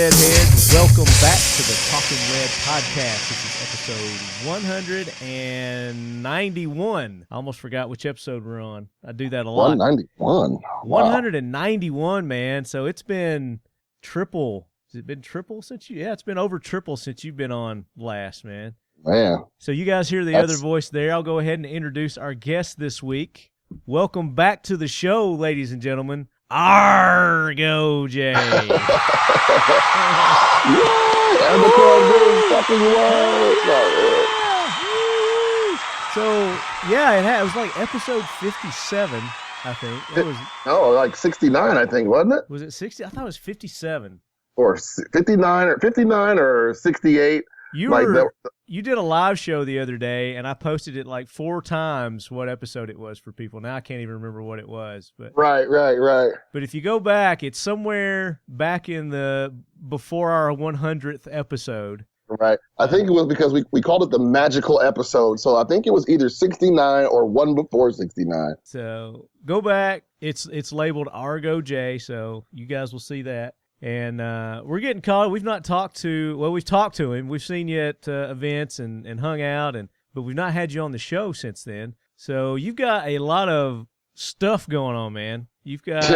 Lead heads. Welcome back to the Talking Lead podcast. This is episode 191. I almost forgot which episode we're on. I do that a lot. 191. 191, man. So it's been triple. Has it been triple since you? Yeah, it's been over triple since you've been on last, man. Man. So you guys hear the other voice there. I'll go ahead and introduce our guest this week. Welcome back to the show, ladies and gentlemen. AAARGO Jay. So, yeah, it was like episode 57, I think. It was, like 69, I think, wasn't it? Was it 60? I thought it was 57. Or 59 or 68. You did a live show the other day, and I posted it like 4 times what episode it was for people. Now I can't even remember what it was. But Right. But if you go back, it's somewhere back in the before our 100th episode. Right. I think it was because we called it the magical episode. So I think it was either 69 or one before 69. So go back. It's labeled AAARGO Jay, so you guys will see that. And we're getting caught. We've talked to him. We've seen you at events and hung out, but we've not had you on the show since then. So you've got a lot of stuff going on, man. You've got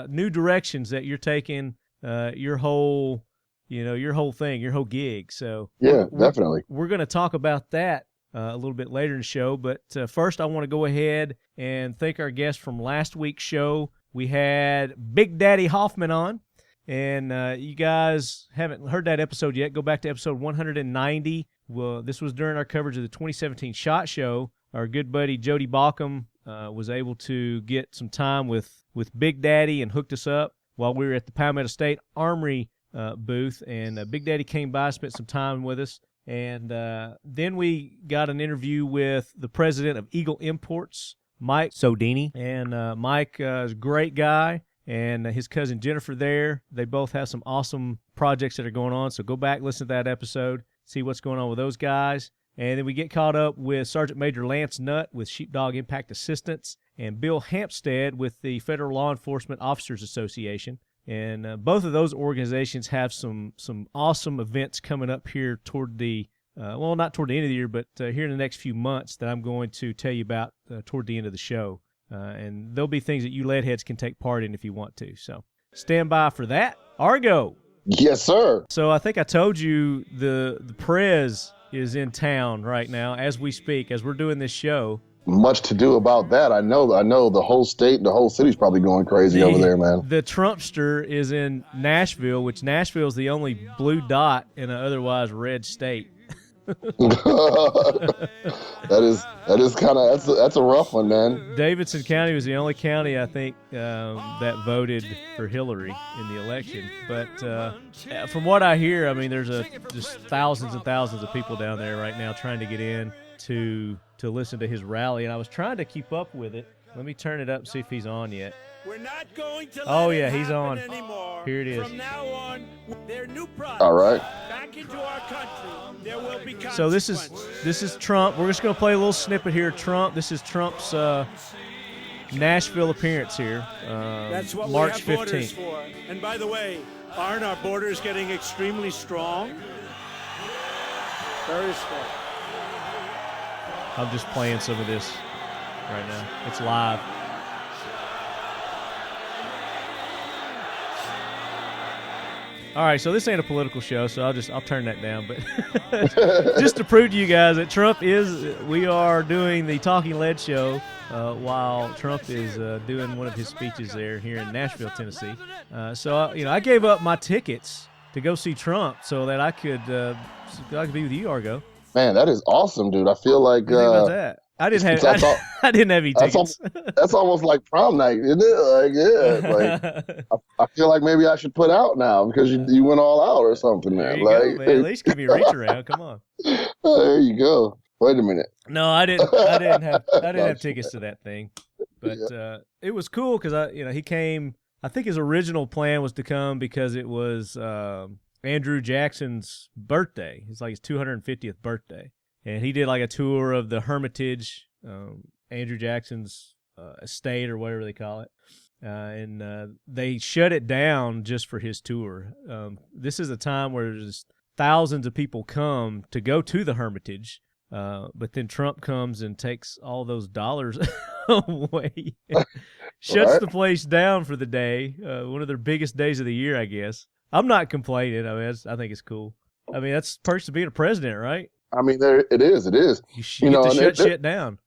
new directions that you're taking. Your whole thing, your whole gig. So yeah, definitely. We're going to talk about that a little bit later in the show. But first, I want to go ahead and thank our guest from last week's show. We had Big Daddy Hoffman on, and you guys haven't heard that episode yet. Go back to episode 190. Well, this was during our coverage of the 2017 SHOT Show. Our good buddy Jody Balcom was able to get some time with Big Daddy and hooked us up while we were at the Palmetto State Armory booth, and Big Daddy came by, spent some time with us, and then we got an interview with the president of Eagle Imports, Mike Sodini, and Mike is a great guy, and his cousin Jennifer there. They both have some awesome projects that are going on, so go back, listen to that episode, see what's going on with those guys. And then we get caught up with Sergeant Major Lance Nutt with Sheepdog Impact Assistance and Bill Hampstead with the Federal Law Enforcement Officers Association. And both of those organizations have some awesome events coming up here toward the not toward the end of the year, but here in the next few months that I'm going to tell you about toward the end of the show. And there'll be things that you leadheads can take part in if you want to. So stand by for that. Argo. Yes, sir. So I think I told you the Prez is in town right now as we speak, as we're doing this show. Much to do about that. I know the whole state, the whole city's probably going crazy over there, man. The Trumpster is in Nashville, which Nashville is the only blue dot in an otherwise red state. That is kind of that's a rough one, man. Davidson County was the only county I think that voted for Hillary in the election. But from what I hear, I mean, there's just thousands and thousands of people down there right now trying to get in to listen to his rally, and I was trying to keep up with it. Let me turn it up and see if he's on yet. We're not going to he's on. Anymore. Here it is. From now on, their new product. All right. Back into our country, there will be consequences. So this is Trump. We're just going to play a little snippet here. Trump. This is Trump's Nashville appearance here. That's what March we have 15th. borders for. And by the way, aren't our borders getting extremely strong? Very strong. I'm just playing some of this right now. It's live. All right, so this ain't a political show, so I'll turn that down. But just to prove to you guys that we are doing the Talking Lead show while Trump is doing one of his speeches there here in Nashville, Tennessee. I gave up my tickets to go see Trump so that I could be with you, Argo. Man, that is awesome, dude. I feel like about that? I didn't have any tickets. That's almost like prom night, isn't it? I feel like maybe I should put out now because you went all out or something. There you go, man. At least give me a reach around. Come on. There you go. Wait a minute. No, I didn't have tickets to that thing, but it was cool because he came. I think his original plan was to come because it was Andrew Jackson's birthday. It's like his 250th birthday. And he did like a tour of the Hermitage, Andrew Jackson's estate or whatever they call it. and they shut it down just for his tour. This is a time where there's thousands of people come to go to the Hermitage, but then Trump comes and takes all those dollars away, shuts the place down for the day, one of their biggest days of the year, I guess. I'm not complaining. I mean, I think it's cool. I mean, that's perks of being a president, right? I mean, there it is. It is. You get to shut shit down.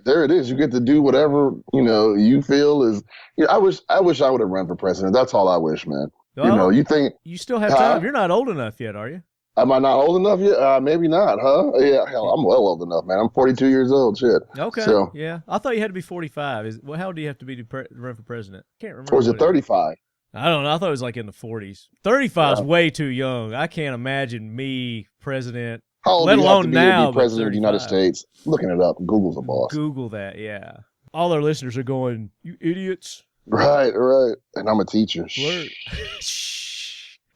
There it is. You get to do whatever you feel is. I wish I would have run for president. That's all I wish, man. Well, you think you still have time? You're not old enough yet, are you? Am I not old enough yet? Maybe not, huh? Yeah, hell, I'm well old enough, man. I'm 42 years old. Shit. Okay. So, yeah, I thought you had to be 45. How old do you have to be to run for president? I can't remember. Or is it 35? I don't know. I thought it was like in the 40s. 35 is way too young. I can't imagine me president. How old let do you have alone to be now, to be president of the United States? Looking it up. Google's a boss. Google that, yeah. All our listeners are going, you idiots. Right. And I'm a teacher.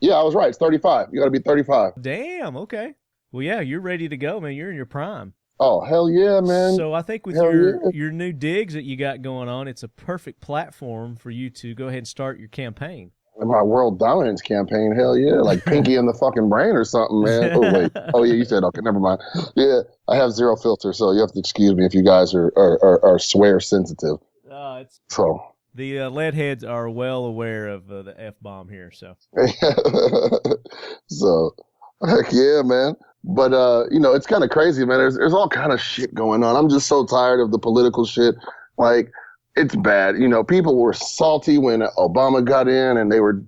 Yeah, I was right. It's 35. You got to be 35. Damn, okay. Well, yeah, you're ready to go, man. You're in your prime. Oh, hell yeah, man. So I think with your new digs that you got going on, it's a perfect platform for you to go ahead and start your campaign. My world dominance campaign, hell yeah. Like Pinky in the fucking brain or something, man. Oh, wait. Oh, yeah, you said, okay, never mind. Yeah, I have zero filter, so you have to excuse me if you guys are swear sensitive. So... The lead heads are well aware of the F-bomb here, so. So, heck yeah, man. But, it's kind of crazy, man. There's all kind of shit going on. I'm just so tired of the political shit. Like, it's bad. People were salty when Obama got in, and they were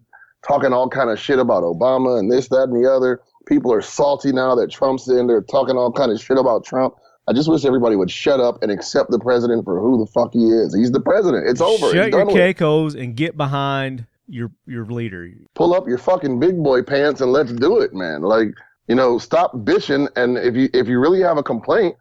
talking all kind of shit about Obama and this, that, and the other. People are salty now that Trump's in. They're talking all kind of shit about Trump. I just wish everybody would shut up and accept the president for who the fuck he is. He's the president. It's over. Shut your Keikos and get behind your leader. Pull up your fucking big boy pants and let's do it, man. Like, stop bitching. And if you really have a complaint,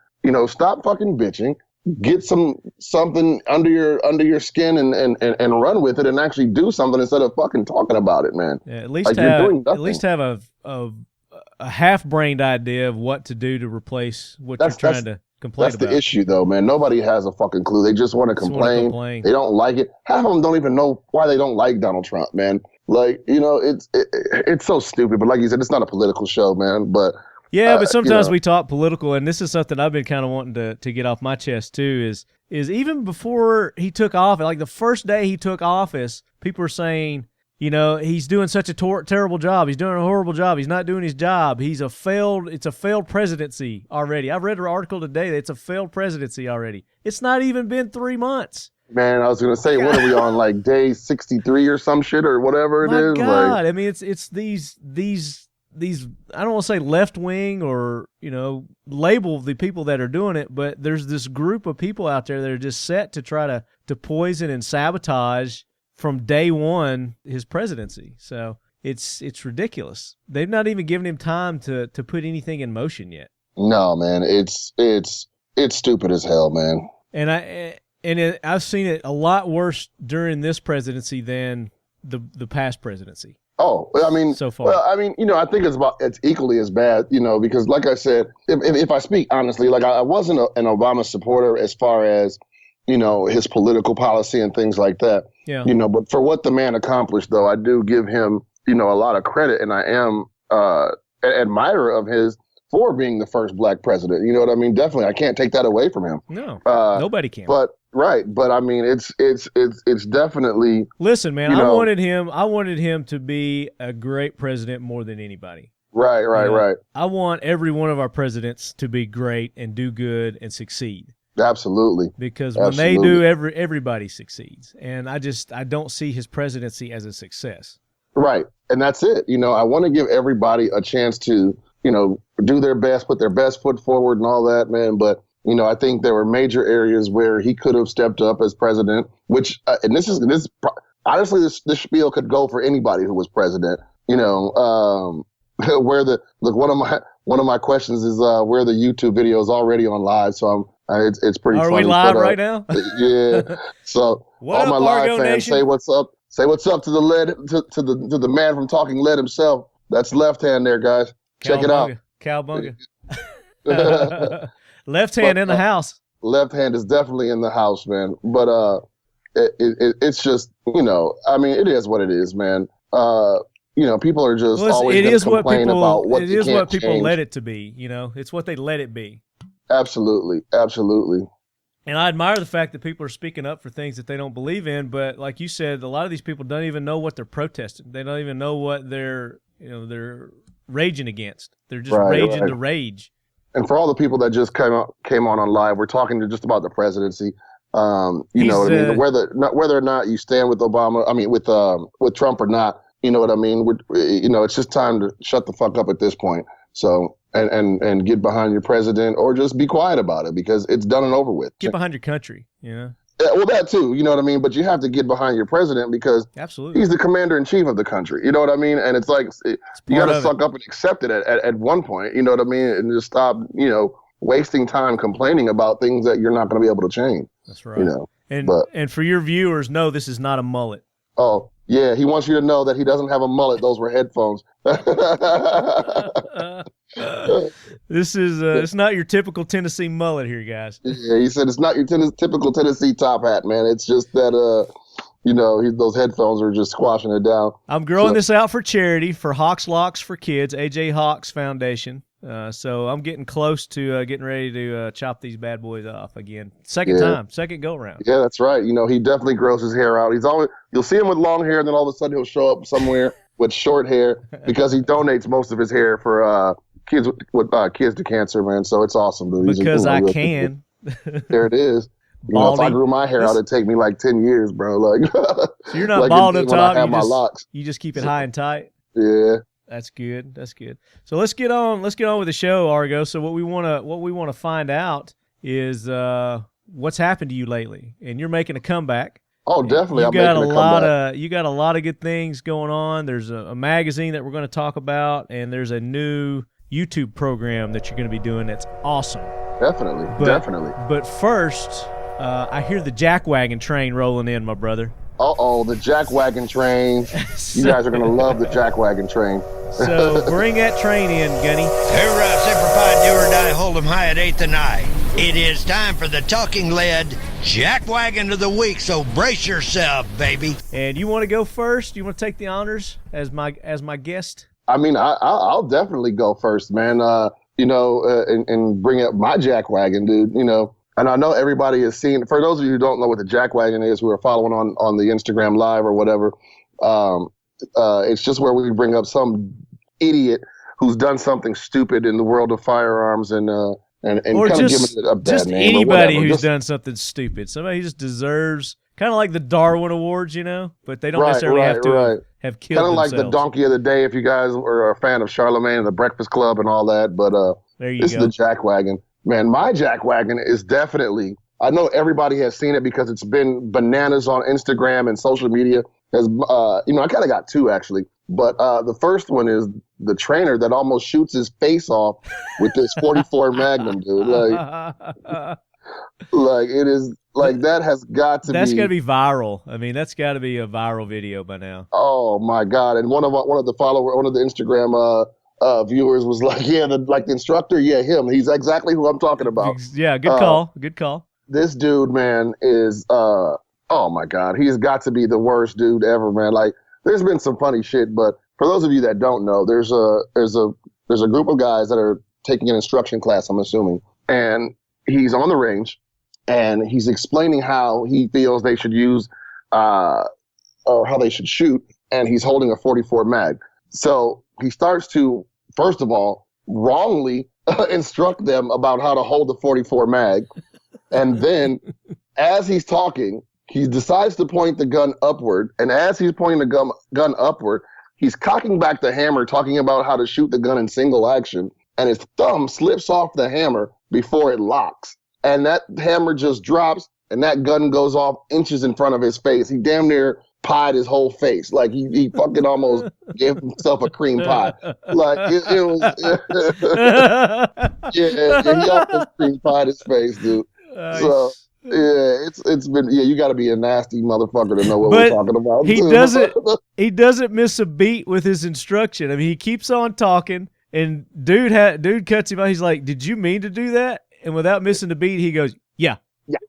stop fucking bitching. Get something under your skin and run with it and actually do something instead of fucking talking about it, man. Yeah, at least have a half-brained idea of what to do to replace what you're trying to complain about. That's the issue, though, man. Nobody has a fucking clue. They just want to complain. They don't like it. Half of them don't even know why they don't like Donald Trump, man. Like, it's so stupid. But like you said, it's not a political show, man. But yeah, but sometimes we talk political, and this is something I've been kind of wanting to get off my chest too. Is even before he took office, like the first day he took office, people were saying, he's doing such a terrible job. He's doing a horrible job. He's not doing his job. It's a failed presidency already. I've read an article today that it's a failed presidency already. It's not even been 3 months. Man, I was going to say, what are we on, like day 63 or some shit or whatever it is? My God. Like, I mean, it's these, I don't want to say left wing or, label the people that are doing it, but there's this group of people out there that are just set to try to poison and sabotage from day one his presidency. So it's ridiculous. They've not even given him time to put anything in motion yet. No, man, it's stupid as hell, man. And I've seen it a lot worse during this presidency than the past presidency. Oh, I mean, so far. Well, I mean, I think it's equally as bad, because like I said, if I speak honestly, like I wasn't an Obama supporter as far as, his political policy and things like that. Yeah. But for what the man accomplished, though, I do give him, a lot of credit, and I am an admirer of his for being the first black president. You know what I mean? Definitely, I can't take that away from him. No, nobody can. But I mean, it's definitely. Listen, man, I wanted him to be a great president more than anybody. Right. I want every one of our presidents to be great and do good and succeed. Absolutely. Because when they do, everybody succeeds. And I don't see his presidency as a success. Right. And that's it. I want to give everybody a chance to, do their best, put their best foot forward and all that, man. But, I think there were major areas where he could have stepped up as president, which, and honestly, this spiel could go for anybody who was president, one of my questions is, where the YouTube video is already on live. So it's pretty funny. Are we live right now? Yeah. So all my live fans, say what's up. Say what's up to the lead to the man from Talking Lead himself. That's Left Hand there, guys. Check it out. Cowbunga. Left Hand in the house. Left Hand is definitely in the house, man. But it's just, I mean, it is what it is, man. People are just always it going is to what complain people, about what it they is can't what people change. let it to be. It's what they let it be. Absolutely. And I admire the fact that people are speaking up for things that they don't believe in. But like you said, a lot of these people don't even know what they're protesting. They don't even know what they're raging against. They're just raging to rage. And for all the people that just came on live, we're talking just about the presidency. You know what I mean? Whether or not you stand with Obama, I mean with Trump or not, you know what I mean? It's just time to shut the fuck up at this point. So and get behind your president, or just be quiet about it because it's done and over with. Get behind your country, Yeah, well, that too, you know what I mean? But you have to get behind your president because absolutely he's the commander in chief of the country. You know what I mean? And it's like you got to suck up and accept it at one point. You know what I mean? And just stop, wasting time complaining about things that you're not going to be able to change. That's right. And for your viewers, no, this is not a mullet. Oh, yeah. He wants you to know that he doesn't have a mullet. Those were headphones. This is it's not your typical Tennessee mullet here, guys. Yeah, he said it's not your typical Tennessee top hat, man. It's just that those headphones are just squashing it down. I'm growing this out for charity for Hawks Locks for Kids, AJ Hawks Foundation. So I'm getting close to getting ready to chop these bad boys off again. Second go around. Yeah, that's right. He definitely grows his hair out. You'll see him with long hair, and then all of a sudden he'll show up somewhere with short hair because he donates most of his hair for kids to cancer, man. So it's awesome, dude. Because I can. There it is. If I grew my hair out, it'd take me like 10 years, bro. Like, so you're not like bald up top. I have my locks. You just keep it high and tight. Yeah. That's good. So let's get on with the show, Argo. So what we want to find out is what's happened to you lately, and you're making a comeback. Oh, definitely. You got a lot of good things going on. There's a magazine that we're going to talk about, and there's a new YouTube program that you're going to be doing that's awesome. Definitely. But first, I hear the Jackwagon Train rolling in, my brother. Uh-oh, the Jackwagon Train. You guys are going to love the Jackwagon Train. So bring that train in, Gunny. Hoorah, Semper Fi, do or die, hold 'em high at 8th and I. It is time for the Talking Lead Jackwagon of the Week, so brace yourself, baby. And you want to go first? You want to take the honors as my guest? I mean, I'll definitely go first, man. And bring up my Jackwagon, dude, And I know everybody has seen, for those of you who don't know what the Jackwagon is, who are following on the Instagram Live or whatever, it's just where we bring up some idiot who's done something stupid in the world of firearms and or kind of give it a bad just name. Anybody who's done something stupid. Somebody who just deserves, kind of like the Darwin Awards, but they don't necessarily have to have killed kind of themselves. Like the Donkey of the Day, if you guys are a fan of Charlemagne and the Breakfast Club and all that. But this is the Jackwagon. Man, my Jackwagon is definitely, I know everybody has seen it because it's been bananas on Instagram and social media. I kind of got two, actually. But the first one is the trainer that almost shoots his face off with this 44 Magnum, dude. Like it is, like that has got to That's got to be viral. I mean, that's got to be a viral video by now. Oh, my God. And one of the Instagram viewers was like, the instructor, him. He's exactly who I'm talking about. Yeah, good call. Good call. This dude, man, is oh my God, he's got to be the worst dude ever, man. Like, there's been some funny shit, but for those of you that don't know, there's a group of guys that are taking an instruction class, I'm assuming, and he's on the range, and he's explaining how he feels they should use or how they should shoot, and he's holding a 44 mag. So he starts to, first of all, wrongly instruct them about how to hold the 44 mag. And then as he's talking, he decides to point the gun upward. And as he's pointing the gun upward, he's cocking back the hammer, talking about how to shoot the gun in single action. And his thumb slips off the hammer before it locks. And that hammer just drops, and that gun goes off inches in front of his face. He damn near pied his whole face. Like he fucking almost gave himself a cream pie. Like it was he almost cream pied his face, dude. So it's been you got to be a nasty motherfucker to know what we're talking about. He doesn't miss a beat with his instruction. I mean, he keeps on talking, and dude cuts him out. He's like, "Did you mean to do that?" And without missing a beat, he goes, "Yeah,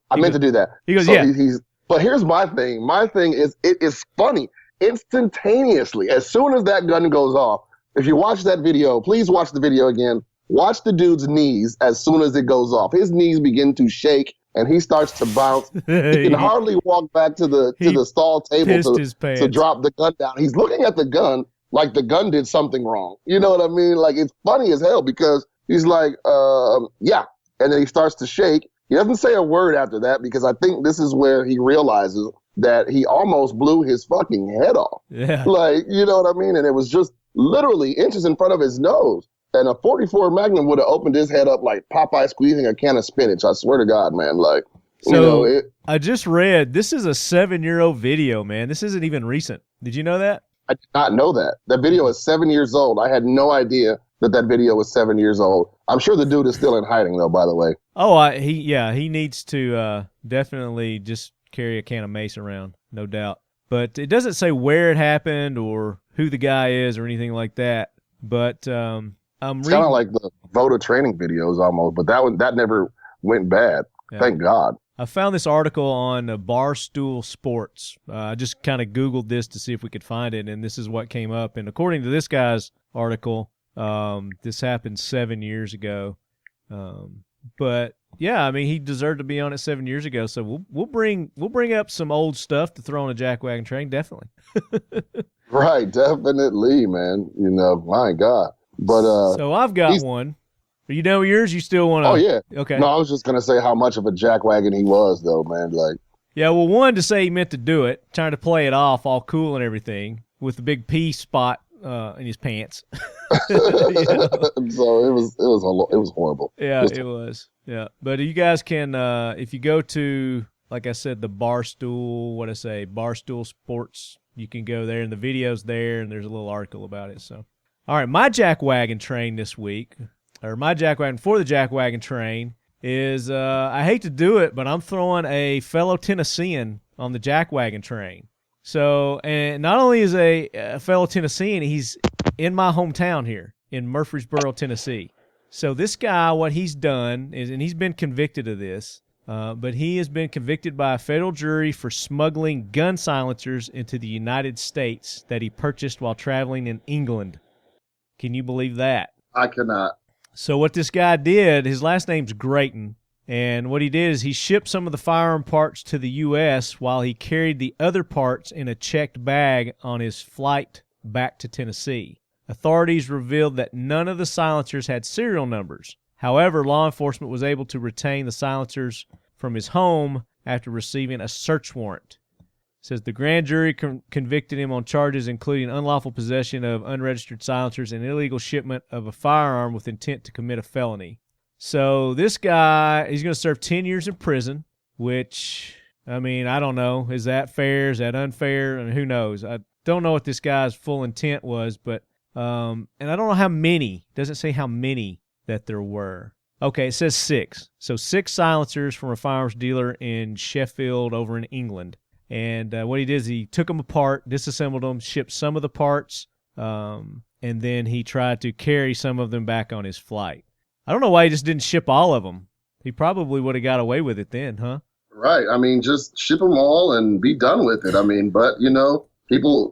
I meant to do that." He goes, so "Yeah." But here's my thing. My thing is, it is funny. Instantaneously, as soon as that gun goes off, if you watch that video, please watch the video again. Watch the dude's knees as soon as it goes off. His knees begin to shake, and he starts to bounce. He can hardly walk back to the stall table to drop the gun down. He's looking at the gun like the gun did something wrong. You know what I mean? Like, it's funny as hell because he's like, yeah. And then he starts to shake. He doesn't say a word after that because I think this is where he realizes that he almost blew his fucking head off. Yeah. Like, you know what I mean? And it was just literally inches in front of his nose. And a 44 Magnum would have opened his head up like Popeye squeezing a can of spinach. I swear to God, man. Like, so I just read, this is a 7-year-old video, man. This isn't even recent. Did you know that? I did not know that. That video is 7 years old. I had no idea that video was 7 years old. I'm sure the dude is still in hiding, though, by the way. Oh, he needs to definitely just carry a can of mace around, no doubt. But it doesn't say where it happened or who the guy is or anything like that. But I'm it's kind of like the voter training videos almost, but that never went bad. Yeah. Thank God. I found this article on Barstool Sports. I just kind of Googled this to see if we could find it, and this is what came up. And according to this guy's article, this happened 7 years ago. But yeah, I mean, he deserved to be on it 7 years ago. So we'll bring up some old stuff to throw on a jackwagon train, definitely. Right, definitely, man. You know, my God. But so I've got one. You know yours? You still want to? Oh yeah. Okay. No, I was just gonna say how much of a jackwagon he was, though, man. Like. Yeah, well, one to say he meant to do it, trying to play it off, all cool and everything, with the big P spot in his pants. So it was horrible. Yeah, it was. Yeah, but you guys can, if you go to, like I said, the Barstool Sports, you can go there, and the video's there, and there's a little article about it. So, all right, my jackwagon train this week, or my jackwagon for the jackwagon train is, I hate to do it, but I'm throwing a fellow Tennessean on the jackwagon train. So, and not only is a fellow Tennessean, he's in my hometown here in Murfreesboro, Tennessee. So this guy, what he's done is, and he's been convicted of this, but he has been convicted by a federal jury for smuggling gun silencers into the United States that he purchased while traveling in England. Can you believe that? I cannot. So what this guy did, his last name's Grayton, and what he did is he shipped some of the firearm parts to the U.S. while he carried the other parts in a checked bag on his flight back to Tennessee. Authorities revealed that none of the silencers had serial numbers. However, law enforcement was able to retain the silencers from his home after receiving a search warrant. It says the grand jury convicted him on charges including unlawful possession of unregistered silencers and illegal shipment of a firearm with intent to commit a felony. So this guy, he's going to serve 10 years in prison, which, I mean, I don't know. Is that fair? Is that unfair? And who knows? I don't know what this guy's full intent was, but, and I don't know how many. It doesn't say how many that there were. Okay, it says 6. So 6 silencers from a firearms dealer in Sheffield over in England. And what he did is he took them apart, disassembled them, shipped some of the parts, and then he tried to carry some of them back on his flight. I don't know why he just didn't ship all of them. He probably would have got away with it then, huh? Right. I mean, just ship them all and be done with it. I mean, but, you know, people,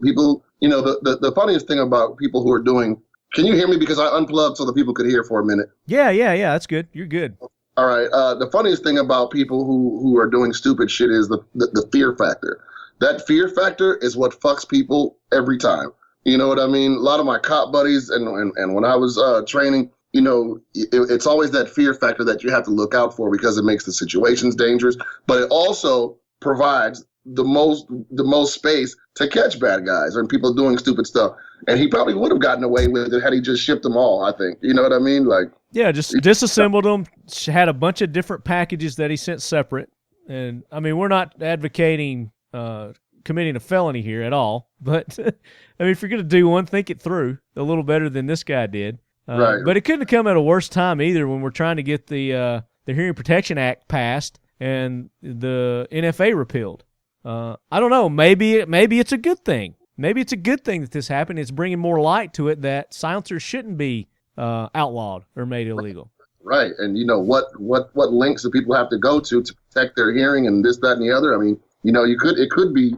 you know, the funniest thing about people who are doing, can you hear me? Because I unplugged so the people could hear for a minute. Yeah. That's good. You're good. All right. The funniest thing about people who are doing stupid shit is the fear factor. That fear factor is what fucks people every time. You know what I mean? A lot of my cop buddies and when I was training, you know, it's always that fear factor that you have to look out for because it makes the situations dangerous, but it also provides the most space to catch bad guys and people doing stupid stuff. And he probably would have gotten away with it had he just shipped them all, I think. You know what I mean? Like, yeah, just disassembled them, had a bunch of different packages that he sent separate. And, I mean, we're not advocating committing a felony here at all, but, I mean, if you're going to do one, think it through a little better than this guy did. Right. But it couldn't have come at a worse time either when we're trying to get the Hearing Protection Act passed and the NFA repealed. I don't know. Maybe it's a good thing. Maybe it's a good thing that this happened. It's bringing more light to it that silencers shouldn't be outlawed or made illegal. Right. And, you know, what lengths do people have to go to protect their hearing and this, that, and the other? I mean, it could be,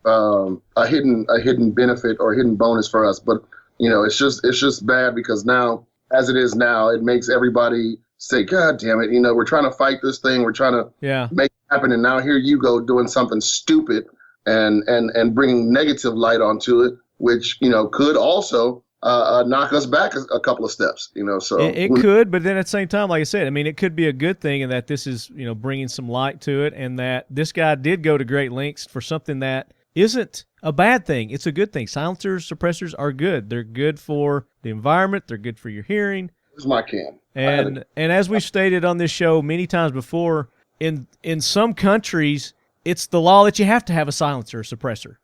a hidden benefit or a hidden bonus for us. But, it's just bad because now, as it is now, it makes everybody say, God damn it, we're trying to fight this thing. We're trying to make it happen. And now here you go doing something stupid and bringing negative light onto it, which, could also knock us back a couple of steps, so. It could, but then at the same time, like I said, I mean, it could be a good thing in that this is, bringing some light to it, and that this guy did go to great lengths for something that isn't a bad thing. It's a good thing. Silencers, suppressors are good. They're good for the environment. They're good for your hearing. Here's my can. And as we've stated on this show many times before, in some countries, it's the law that you have to have a silencer or suppressor.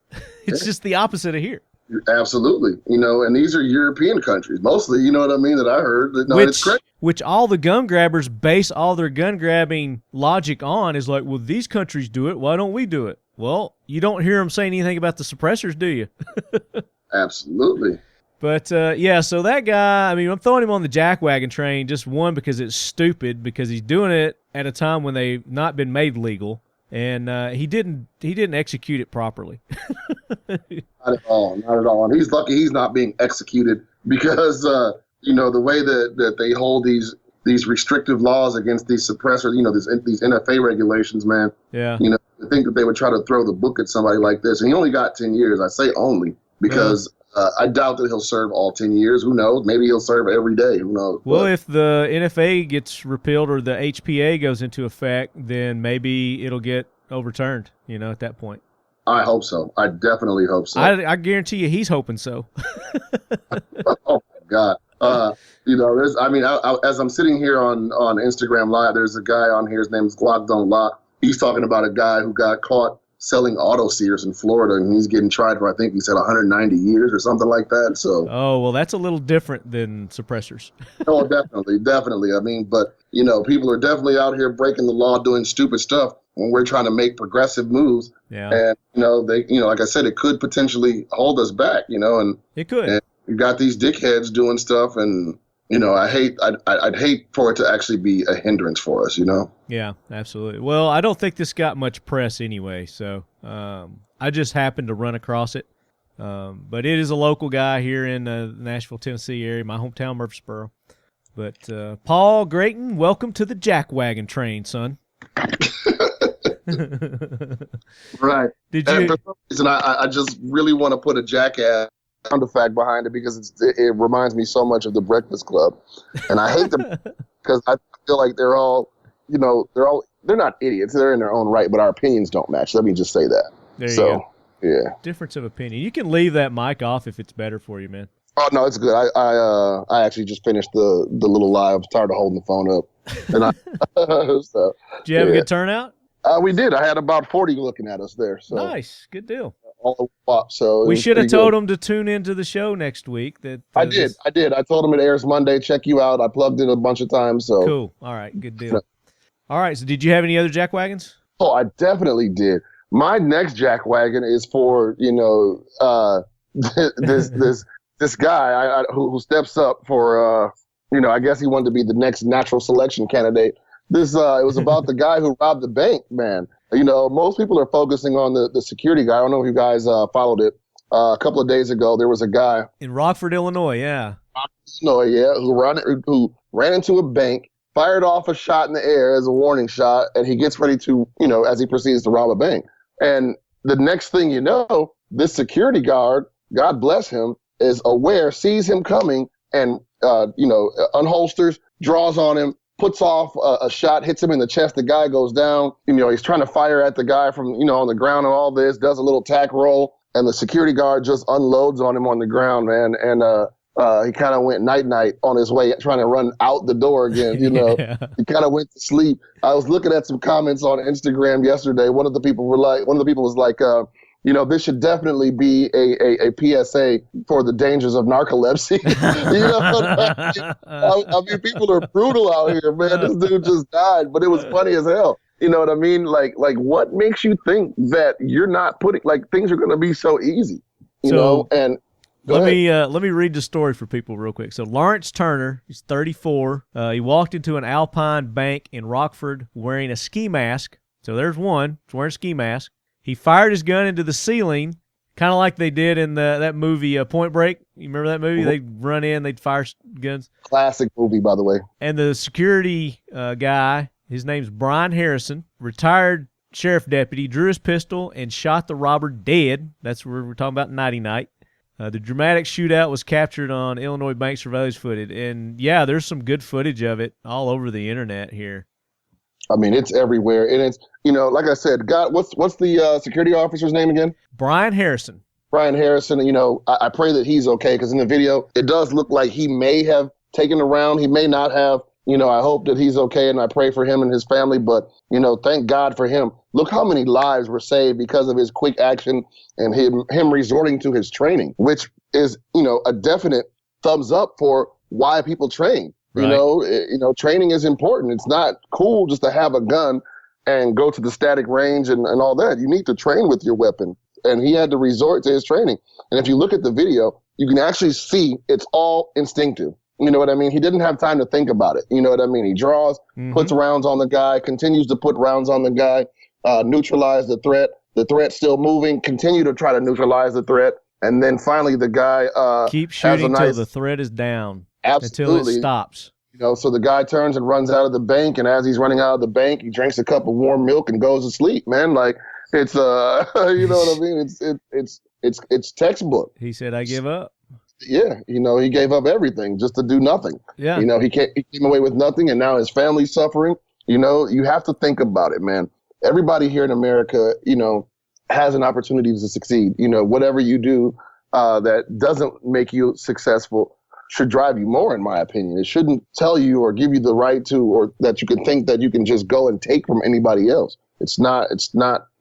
It's just the opposite of here. Absolutely. And these are European countries, mostly, you know what I mean, that I heard. It's crazy. Which all the gun grabbers base all their gun grabbing logic on is like, well, these countries do it. Why don't we do it? Well, you don't hear them saying anything about the suppressors, do you? Absolutely. But, so that guy, I mean, I'm throwing him on the jackwagon train, just one, because it's stupid, because he's doing it at a time when they've not been made legal, and he didn't execute it properly. Not at all. Not at all. And he's lucky he's not being executed because, the way that they hold these restrictive laws against these suppressors, these NFA regulations, man. Yeah. I think that they would try to throw the book at somebody like this. And he only got 10 years. I say only because I doubt that he'll serve all 10 years. Who knows? Maybe he'll serve every day. Who knows? Well, if the NFA gets repealed or the HPA goes into effect, then maybe it'll get overturned, at that point. I hope so. I definitely hope so. I guarantee you he's hoping so. Oh, my God. As I'm sitting here on Instagram Live, there's a guy on here. His name is Glock Don't Lock. He's talking about a guy who got caught selling auto sears in Florida, and he's getting tried for, I think he said 190 years or something like that. So. Oh, well, that's a little different than suppressors. Oh, definitely. I mean, but, people are definitely out here breaking the law, doing stupid stuff when we're trying to make progressive moves. Yeah. And, they, like I said, it could potentially hold us back, and it could. And you got these dickheads doing stuff, and, I'd hate for it to actually be a hindrance for us, Yeah, absolutely. Well, I don't think this got much press anyway, so I just happened to run across it. But it is a local guy here in the Nashville, Tennessee area, my hometown, Murfreesboro. But Paul Grayton, welcome to the Jackwagon Train, son. Right. Did you? For some reason, I just really want to put a jackass sound effect behind it because it reminds me so much of the Breakfast Club, and I hate them because I feel like they're all, they're not idiots. They're in their own right, but our opinions don't match. Let me just say that. There you go. Yeah. Difference of opinion. You can leave that mic off if it's better for you, man. Oh no, it's good. I actually just finished the little live. I'm tired of holding the phone up. And so, did you have a good turnout? We did. I had about 40 looking at us there. So. Nice. Good deal. All up, so we should have told them to tune into the show next week. I did. I told them it airs Monday. Check you out. I plugged in a bunch of times. So cool. All right. Good deal. All right. So did you have any other jackwagons? Oh, I definitely did. My next jackwagon is for this guy who steps up for I guess he wanted to be the next natural selection candidate. It was about the guy who robbed the bank, man. Most people are focusing on the security guy. I don't know if you guys followed it. A couple of days ago, there was a guy in Rockford, Illinois. Yeah. Who ran into a bank, fired off a shot in the air as a warning shot, and he gets ready to, as he proceeds to rob a bank. And the next thing you know, this security guard, God bless him, is aware, sees him coming, and unholsters, draws on him, puts off a shot, hits him in the chest. The guy goes down. He's trying to fire at the guy from, on the ground and all this, does a little tack roll, and the security guard just unloads on him on the ground, man. And he kind of went night-night on his way, trying to run out the door again, Yeah. He kind of went to sleep. I was looking at some comments on Instagram yesterday. One of the people was like, this should definitely be a PSA for the dangers of narcolepsy. I mean, people are brutal out here, man. This dude just died, but it was funny as hell. You know what I mean? Like what makes you think that you're not putting, things are going to be so easy, you know? And let me read the story for people real quick. So Lawrence Turner, he's 34. He walked into an Alpine bank in Rockford wearing a ski mask. So there's one. He's wearing a ski mask. He fired his gun into the ceiling, kind of like they did in that movie Point Break. You remember that movie? They'd run in, they'd fire guns. Classic movie, by the way. And the security guy, his name's Brian Harrison, retired sheriff deputy, drew his pistol and shot the robber dead. That's where we're talking about Nighty Night. The dramatic shootout was captured on Illinois bank surveillance footage. And, yeah, there's some good footage of it all over the internet here. I mean, it's everywhere. And it's, like I said, God, what's the security officer's name again? Brian Harrison. Brian Harrison, I pray that he's okay, because in the video, it does look like he may have taken a round. He may not have. I hope that he's okay, and I pray for him and his family. But, thank God for him. Look how many lives were saved because of his quick action and him resorting to his training, which is, a definite thumbs up for why people train. Right. Training is important. It's not cool just to have a gun and go to the static range and all that. You need to train with your weapon. And he had to resort to his training. And if you look at the video, you can actually see it's all instinctive. You know what I mean? He didn't have time to think about it. You know what I mean? He draws, puts rounds on the guy, continues to put rounds on the guy, neutralize the threat. The threat's still moving, continue to try to neutralize the threat. And then finally the guy keep shooting till the threat is down. Absolutely. Until it stops. So the guy turns and runs out of the bank, and as he's running out of the bank, he drinks a cup of warm milk and goes to sleep, man. Like, it's you know what I mean? It's textbook. He said, I give up. Yeah, he gave up everything just to do nothing. Yeah. He came away with nothing, and now his family's suffering. You have to think about it, man. Everybody here in America, has an opportunity to succeed. Whatever you do that doesn't make you successful should drive you more, in my opinion. It shouldn't tell you or give you the right to, or that you can think that you can just go and take from anybody else. That's not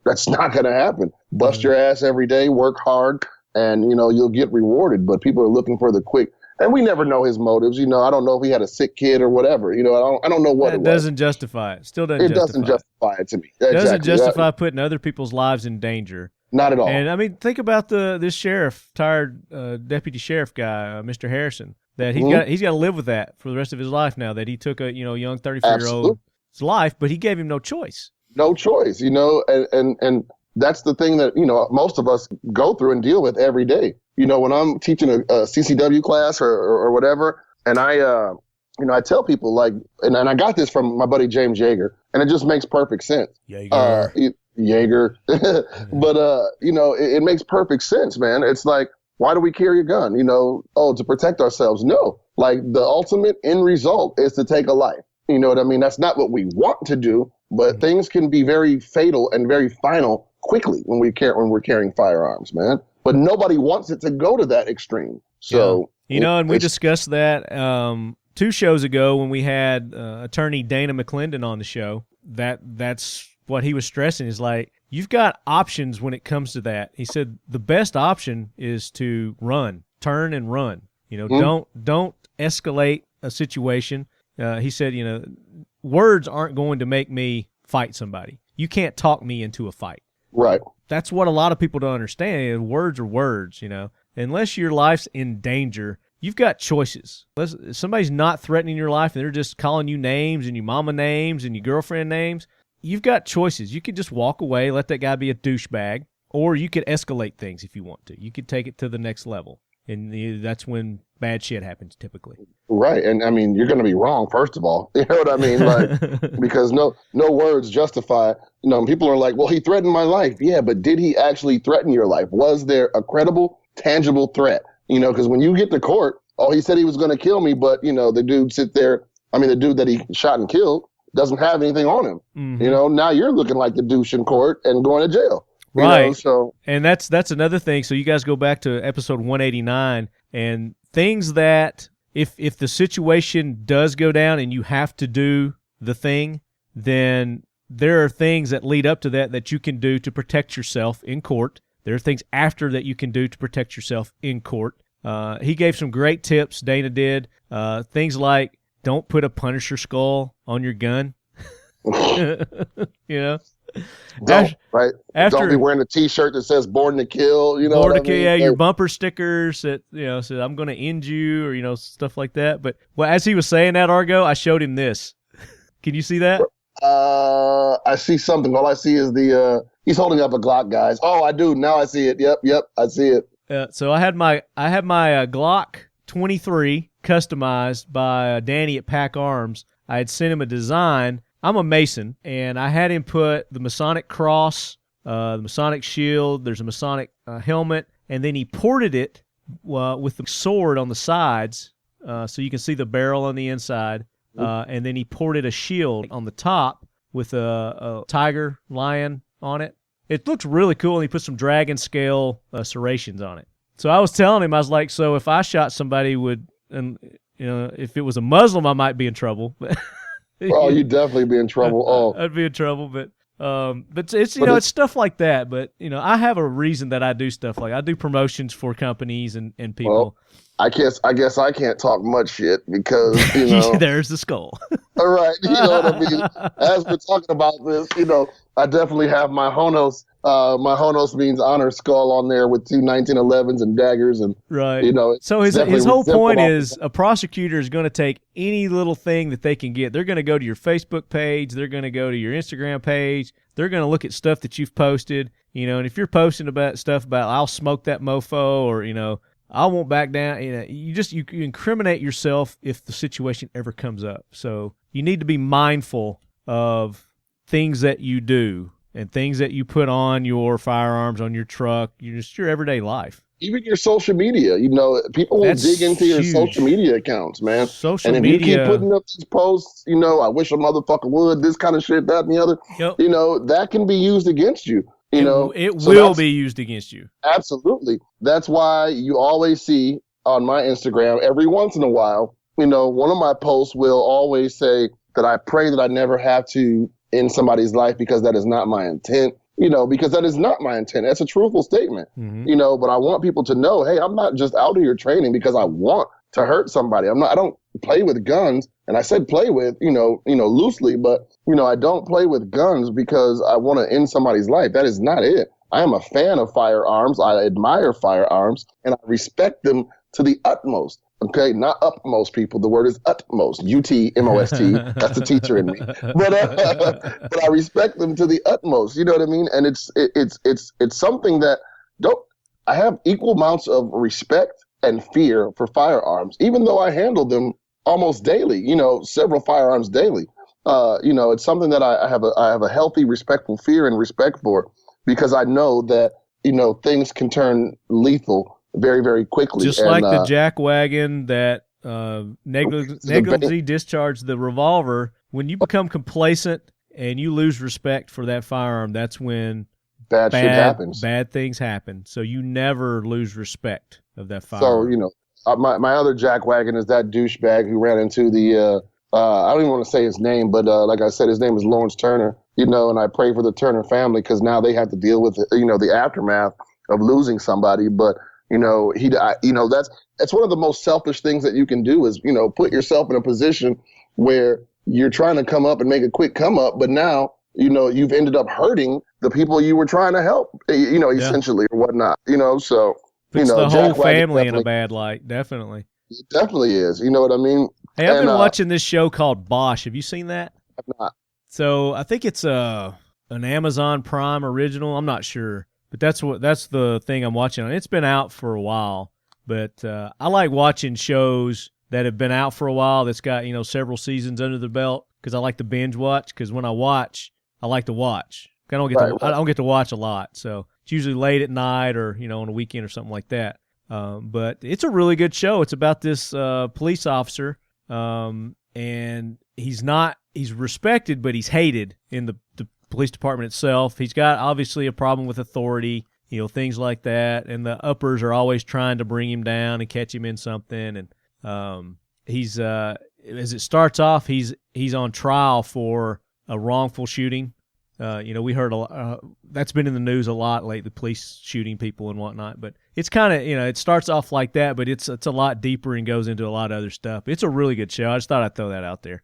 going to happen. Bust your ass every day, work hard, and, you'll get rewarded. But people are looking for the quick, and we never know his motives. I don't know if he had a sick kid or whatever. I don't know what it was. It doesn't justify it. Still doesn't justify it. It doesn't justify it to me. It doesn't justify putting other people's lives in danger. Not at all. And I mean, think about this sheriff, retired deputy sheriff guy, Mr. Harrison. That he's got to live with that for the rest of his life now. That he took a young 34-year-old's life, but he gave him no choice. No choice, and that's the thing that most of us go through and deal with every day. When I'm teaching a CCW class or whatever, and I tell people, like, and I got this from my buddy James Yeager, and it just makes perfect sense. Yeager. But, it makes perfect sense, man. It's like, why do we carry a gun? To protect ourselves. No, like, the ultimate end result is to take a life. You know what I mean? That's not what we want to do, but things can be very fatal and very final quickly when we're carrying firearms, man. But nobody wants it to go to that extreme. So, and we discussed that 2 shows ago when we had attorney Dana McClendon on the show. That's what he was stressing, is like, you've got options when it comes to that. He said the best option is to run, turn and run. Don't escalate a situation. He said, words aren't going to make me fight somebody. You can't talk me into a fight. Right. That's what a lot of people don't understand. Words are words, Unless your life's in danger, you've got choices. If somebody's not threatening your life and they're just calling you names and your mama names and your girlfriend names, you've got choices. You could just walk away, let that guy be a douchebag, or you could escalate things if you want to. You could take it to the next level. And that's when bad shit happens typically. Right. And I mean, you're going to be wrong, first of all. You know what I mean? Like, because no words justify, people are like, well, he threatened my life. Yeah, but did he actually threaten your life? Was there a credible, tangible threat? Because when you get to court, he said he was going to kill me, but, the dude the dude that he shot and killed doesn't have anything on him. Mm-hmm. Now you're looking like the douche in court and going to jail. Right. So, and that's another thing. So you guys go back to episode 189 and things that if the situation does go down and you have to do the thing, then there are things that lead up to that you can do to protect yourself in court. There are things after that you can do to protect yourself in court. He gave some great tips, Dana did. Things like, don't put a Punisher skull on your gun. Don't be wearing a T-shirt that says "Born to Kill." Born to Kill. Yeah, your bumper stickers that said "I'm going to end you" or stuff like that. But as he was saying that, Argo, I showed him this. Can you see that? I see something. All I see is the He's holding up a Glock, guys. Oh, I do. Now I see it. Yep, I see it. So I had my Glock 23 customized by Danny at Pack Arms. I had sent him a design. I'm a Mason, and I had him put the Masonic cross, the Masonic shield, there's a Masonic helmet, and then he ported it with the sword on the sides, so you can see the barrel on the inside, and then he ported a shield on the top with a tiger, lion on it. It looks really cool, and he put some dragon scale serrations on it. So I was telling him, I was like, so if I shot somebody if it was a Muslim, I might be in trouble. Oh, you'd definitely be in trouble. Oh, I'd be in trouble, but it's it's stuff like that. But I have a reason that I do stuff like I do promotions for companies and people. Well, I guess I can't talk much shit because there's the skull. All right, you know what I mean. As we're talking about this, I definitely have my Honos. My Honos means honor skull on there with two 1911s and daggers and right. So his whole point is a prosecutor is going to take any little thing that they can get. They're going to go to your Facebook page. They're going to go to your Instagram page. They're going to look at stuff that you've posted. And if you're posting about stuff about I'll smoke that mofo or I won't back down. You incriminate yourself if the situation ever comes up. So you need to be mindful of things that you do. And things that you put on your firearms, on your truck, your everyday life. Even your social media. People will dig into your social media accounts, man. Social media. And if you keep putting up these posts, I wish a motherfucker would, this kind of shit, that and the other, yep. That can be used against you. It will be used against you. Absolutely. That's why you always see on my Instagram, every once in a while, one of my posts will always say that I pray that I never have to in somebody's life because that is not my intent, because that is not my intent. That's a truthful statement, but I want people to know, hey, I'm not just out here training because I want to hurt somebody. I don't play with guns. And I said play with, loosely, but, I don't play with guns because I want to end somebody's life. That is not it. I am a fan of firearms. I admire firearms and I respect them to the utmost. Okay, not upmost people. The word is utmost. U-T-M-O-S-T. That's the teacher in me. But I respect them to the utmost. You know what I mean? And it's something that I have equal amounts of respect and fear for firearms, even though I handle them almost daily. Several firearms daily. It's something that I have a healthy, respectful fear and respect for because I know that things can turn lethal very, very quickly. Just like the jackwagon that negligently discharged the revolver. When you become complacent and you lose respect for that firearm, that's when bad shit happens. Bad things happen. So you never lose respect of that firearm. So, my other jackwagon is that douchebag who ran into the, I don't even want to say his name, but like I said, his name is Lawrence Turner, and I pray for the Turner family because now they have to deal with, the aftermath of losing somebody. But that's one of the most selfish things that you can do is, put yourself in a position where you're trying to come up and make a quick come up, but now, you've ended up hurting the people you were trying to help, essentially or whatnot, so, puts the whole family in a bad light. Definitely. It definitely is. You know what I mean? Hey, I've been watching this show called Bosch. Have you seen that? I've not. So I think it's an Amazon Prime original. I'm not sure. But that's the thing I'm watching on. It's been out for a while, but I like watching shows that have been out for a while that's got, several seasons under the belt because I like to binge watch because when I watch, I like to watch. I don't get to watch a lot, so it's usually late at night or, on a weekend or something like that. But it's a really good show. It's about this police officer, and he's respected, but he's hated in the police department itself. He's got obviously a problem with authority, things like that, and the uppers are always trying to bring him down and catch him in something. And he's as it starts off, he's on trial for a wrongful shooting. We heard that's been in the news a lot lately, police shooting people and whatnot. But it's kind of it starts off like that, but it's a lot deeper and goes into a lot of other stuff. It's a really good show. I just thought I'd throw that out there.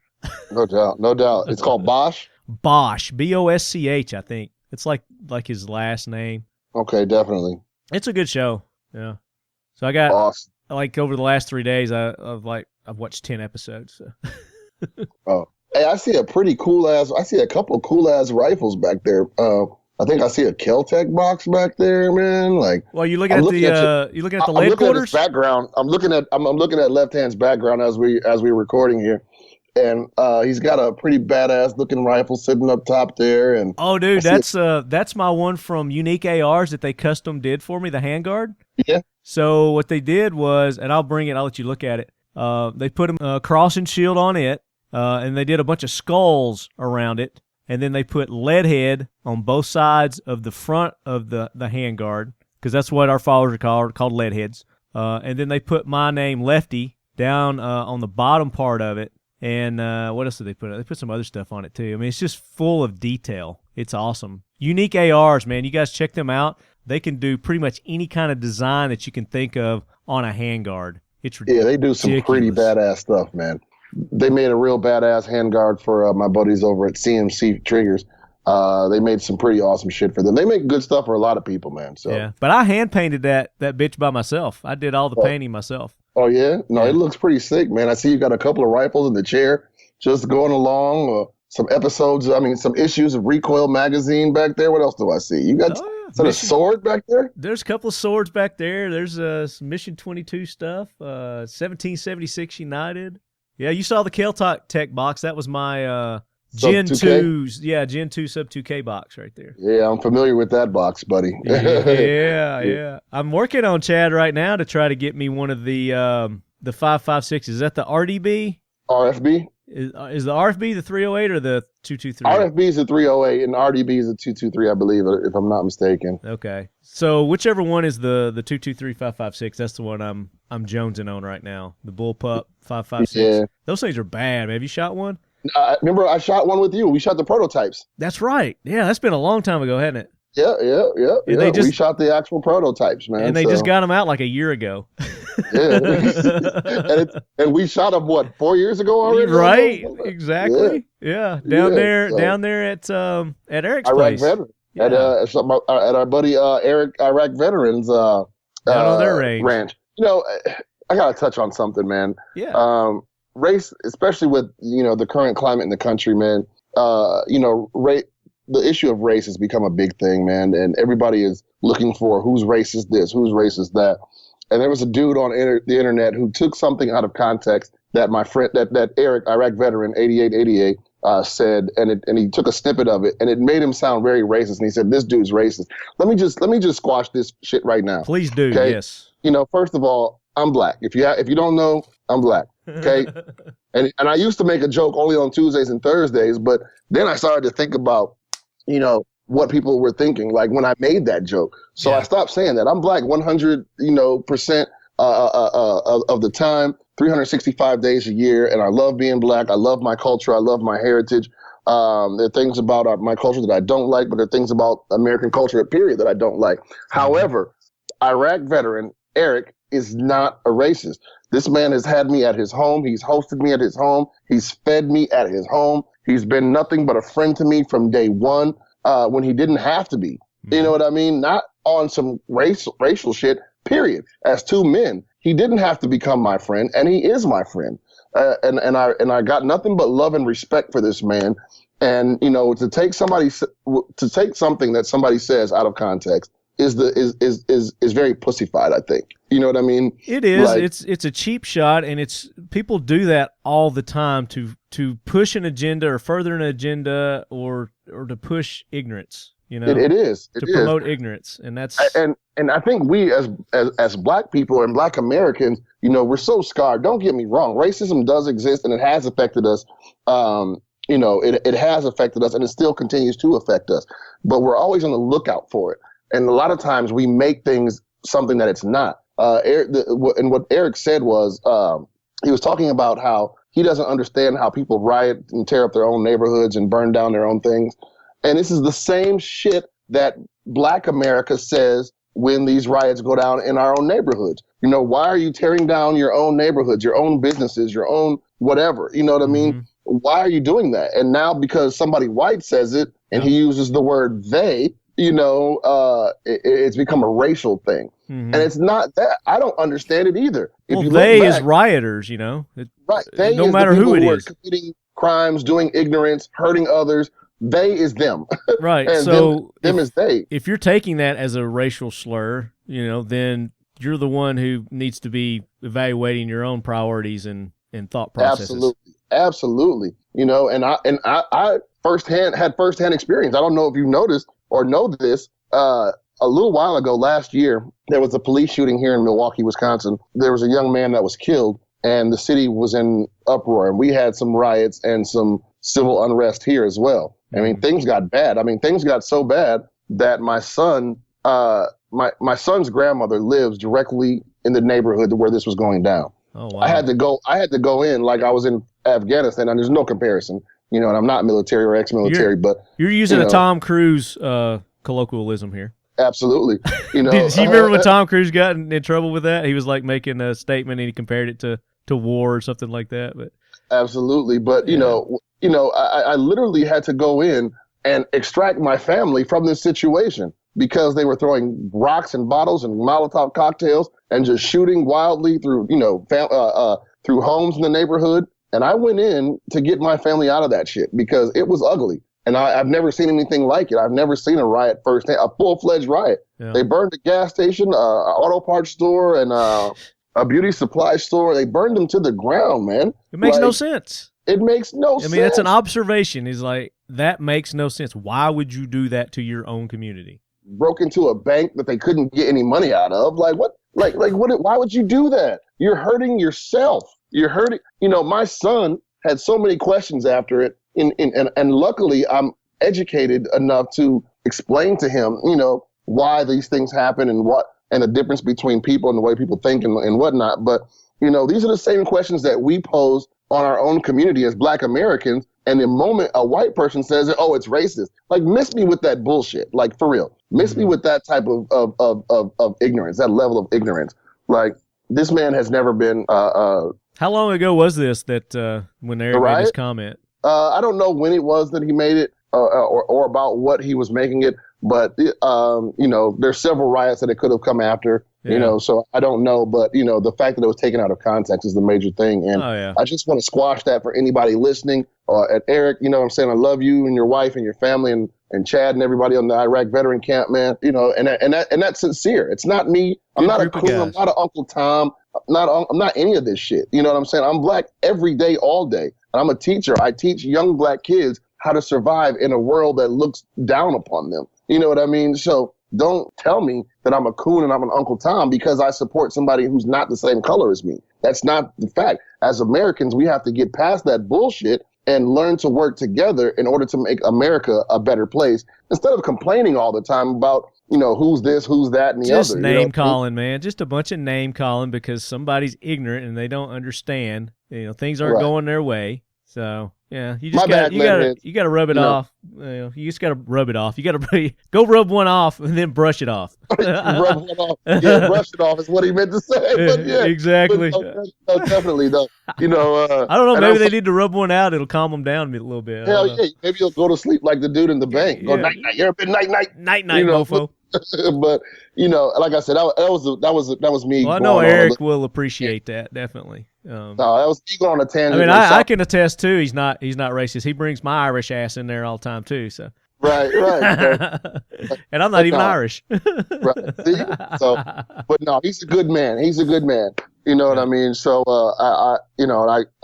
No doubt. It's called Bosch. Bosch, Bosch, I think. It's like his last name. Okay, definitely. It's a good show. Yeah. So I got awesome. Over the last 3 days, I've watched 10 episodes. So. Oh, hey, I see a couple of cool ass rifles back there. I think I see a Kel-Tec box back there, man. Like, well, you looking at the lead quarters? Background. I'm looking at Left Hand's background as we're recording here, and he's got a pretty badass looking rifle sitting up top there. And oh, dude, that's my one from Unique ARs that they custom did for me, the handguard. Yeah. So what they did was, and I'll let you look at it. They put a crossing shield on it, and they did a bunch of skulls around it. And then they put lead head on both sides of the front of the handguard, because that's what our followers are called lead heads. And then they put my name, Lefty, down on the bottom part of it. And what else did they put? They put some other stuff on it, too. I mean, it's just full of detail. It's awesome. Unique ARs, man. You guys check them out. They can do pretty much any kind of design that you can think of on a handguard. It's ridiculous. Yeah, they do some pretty badass stuff, man. They made a real badass handguard for my buddies over at CMC Triggers. They made some pretty awesome shit for them. They make good stuff for a lot of people, man. So yeah, but I hand painted that bitch by myself. I did all the painting myself. Oh yeah, no, yeah. It looks pretty sick, man. I see you got a couple of rifles in the chair, just going along. Some issues of Recoil magazine back there. What else do I see? You got a sword back there? There's a couple of swords back there. There's some Mission 22 stuff. 1776 United. Yeah, you saw the Kel-Tec box. That was my Gen 2's, Gen 2 Sub 2K box right there. Yeah, I'm familiar with that box, buddy. Yeah. I'm working on Chad right now to try to get me one of the 5.56. Is that the RDB? RFB? Is the RFB the 308 or the 223? RFB is the 308 and RDB is the 223, I believe, if I'm not mistaken. Okay. So whichever one is the 223 5.56, that's the one I'm jonesing on right now. The Bullpup 5.56. Yeah. Those things are bad, man. Have you shot one? Remember, I shot one with you. We shot the prototypes. That's right. Yeah, that's been a long time ago, hasn't it? Yeah. We shot the actual prototypes, man. And they just got them out like a year ago. Yeah. and we shot them, 4 years ago already? Right, exactly. Yeah. Down there at Eric's place. Veteran. Yeah. At our buddy Eric Iraq Veterans down on their ranch. You know, I got to touch on something, man. Yeah. Race, especially with, the current climate in the country, man, the issue of race has become a big thing, man, and everybody is looking for who's racist this, who's racist that. And there was a dude on the internet who took something out of context that my friend, that Eric, Iraq veteran, 8888, said, and he took a snippet of it, and it made him sound very racist. And he said, "This dude's racist." Let me just squash this shit right now. Please do. Okay? Yes. First of all, I'm black. If you don't know, I'm black. Okay. and I used to make a joke only on Tuesdays and Thursdays, but then I started to think about, what people were thinking, like when I made that joke. So I stopped saying that. I'm black 100%, of the time, 365 days a year, and I love being black. I love my culture. I love my heritage. There are things about my culture that I don't like, but there are things about American culture, period, that I don't like. However, Iraq veteran Eric is not a racist. This man has had me at his home. He's hosted me at his home. He's fed me at his home. He's been nothing but a friend to me from day one. When he didn't have to be, you know what I mean? Not on some racial shit, period. As two men, he didn't have to become my friend, and he is my friend. And I got nothing but love and respect for this man. And, to take something that somebody says out of context is very pussified, I think. You know what I mean? It is. Like, it's a cheap shot, and people do that all the time to push an agenda or further an agenda or to push ignorance. It is to promote ignorance, and that's and I think we as black people and black Americans, we're so scarred. Don't get me wrong, racism does exist, and it has affected us. It has affected us, and it still continues to affect us. But we're always on the lookout for it, and a lot of times we make things something that it's not. And what Eric said was he was talking about how he doesn't understand how people riot and tear up their own neighborhoods and burn down their own things. And this is the same shit that Black America says when these riots go down in our own neighborhoods. Why are you tearing down your own neighborhoods, your own businesses, your own whatever? You know what I mean? Why are you doing that? And now because somebody white says it and he uses the word they, it's become a racial thing. And it's not that. I don't understand it either. If they is rioters, right. They no is matter the who it who is. are committing crimes, doing ignorance, hurting others, they is them. Right. And So them is they. If you're taking that as a racial slur, then you're the one who needs to be evaluating your own priorities and thought processes. Absolutely. And I had firsthand experience. I don't know if you noticed or know this. A little while ago, last year, there was a police shooting here in Milwaukee, Wisconsin. There was a young man that was killed, and the city was in uproar. And we had some riots and some civil unrest here as well. I mean, things got bad. I mean, things got so bad that my son, my son's grandmother lives directly in the neighborhood where this was going down. Oh, wow. I had to go in like I was in Afghanistan, and there's no comparison, and I'm not military or ex-military, but you're using a Tom Cruise colloquialism here. Absolutely. Did you remember when Tom Cruise got in trouble with that? He was like making a statement and he compared it to war or something like that. But absolutely. But I literally had to go in and extract my family from this situation because they were throwing rocks and bottles and Molotov cocktails and just shooting wildly through through homes in the neighborhood. And I went in to get my family out of that shit because it was ugly. And I've never seen anything like it. I've never seen a riot firsthand, a full-fledged riot. Yeah. They burned a gas station, an auto parts store, and a beauty supply store. They burned them to the ground, man. It makes no sense. It makes no sense. I mean, that's an observation. He's like, that makes no sense. Why would you do that to your own community? Broke into a bank that they couldn't get any money out of. Like what? Like what? Why would you do that? You're hurting yourself. You're hurting. My son had so many questions after it. And luckily, I'm educated enough to explain to him, why these things happen and the difference between people and the way people think and whatnot. But, these are the same questions that we pose on our own community as Black Americans. And the moment a white person says, oh, it's racist, like, miss me with that bullshit. Like, for real. Miss me with that type of ignorance, that level of ignorance. Like, this man has never been. How long ago was this that when Eric made this comment? I don't know when it was that he made it or about what he was making it, but, there's several riots that it could have come after, so I don't know. But, the fact that it was taken out of context is the major thing. And I just want to squash that for anybody listening. At Eric, I'm saying I love you and your wife and your family and Chad and everybody on the Iraq veteran camp, man, and that's sincere. It's not me. I'm not a cool. I'm not an Uncle Tom. I'm not any of this shit. You know what I'm saying? I'm Black every day, all day. And I'm a teacher. I teach young Black kids how to survive in a world that looks down upon them. You know what I mean? So don't tell me that I'm a coon and I'm an Uncle Tom because I support somebody who's not the same color as me. That's not the fact. As Americans, we have to get past that bullshit and learn to work together in order to make America a better place instead of complaining all the time about, who's this, who's that, and the other. Just name calling, man. Just a bunch of name calling because somebody's ignorant and they don't understand. Things aren't going their way. So yeah, you just got to rub it off. You just got to rub it off. You got to go rub one off and then brush it off. Rub one off. Yeah, brush it off is what he meant to say. But yeah, exactly. No, definitely though. I don't know. Maybe they need to rub one out. It'll calm them down a little bit. Hell yeah. Maybe you'll go to sleep like the dude in the bank. Go night night. You ever been night night? Night night, mofo. But like I said, that was me. Well, I know Eric will appreciate that definitely. No, that was he going on a tangent. I mean, I can attest too. He's not racist. He brings my Irish ass in there all the time too. So right. And I'm not even Irish. Right. See? So, but no, he's a good man. You know what I mean? So I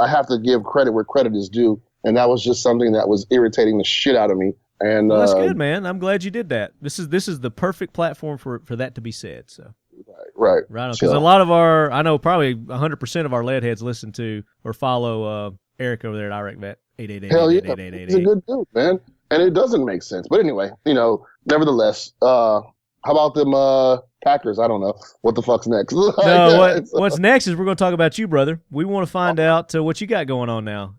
have to give credit where credit is due, and that was just something that was irritating the shit out of me. And that's good, man. I'm glad you did that. This is the perfect platform for that to be said. So right. Because a lot of I know probably 100% of our lead heads listen to or follow Eric over there at Iraq Vet 888. Hell yeah, he's a good dude, man. And it doesn't make sense, but anyway, nevertheless, how about them Packers? I don't know what the fuck's next. No, what's next is we're going to talk about you, brother. We want to find out what you got going on now.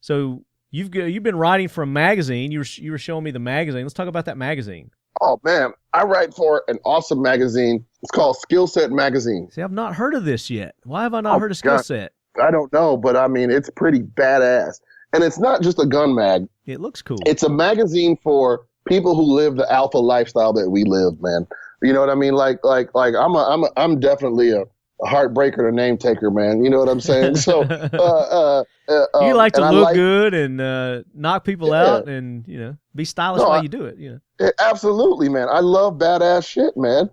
So. You've been writing for a magazine. You were showing me the magazine. Let's talk about that magazine. Oh man, I write for an awesome magazine. It's called Skill Set Magazine. See, I've not heard of this yet. Why have I not heard of Skill Set? I don't know, but I mean, it's pretty badass. And it's not just a gun mag. It looks cool. It's a magazine for people who live the alpha lifestyle that we live, man. You know what I mean? Like I'm definitely a heartbreaker and a name taker, man. You know what I'm saying? So you like to and look good and knock people out and, be stylish while you do it, Absolutely, man. I love badass shit, man.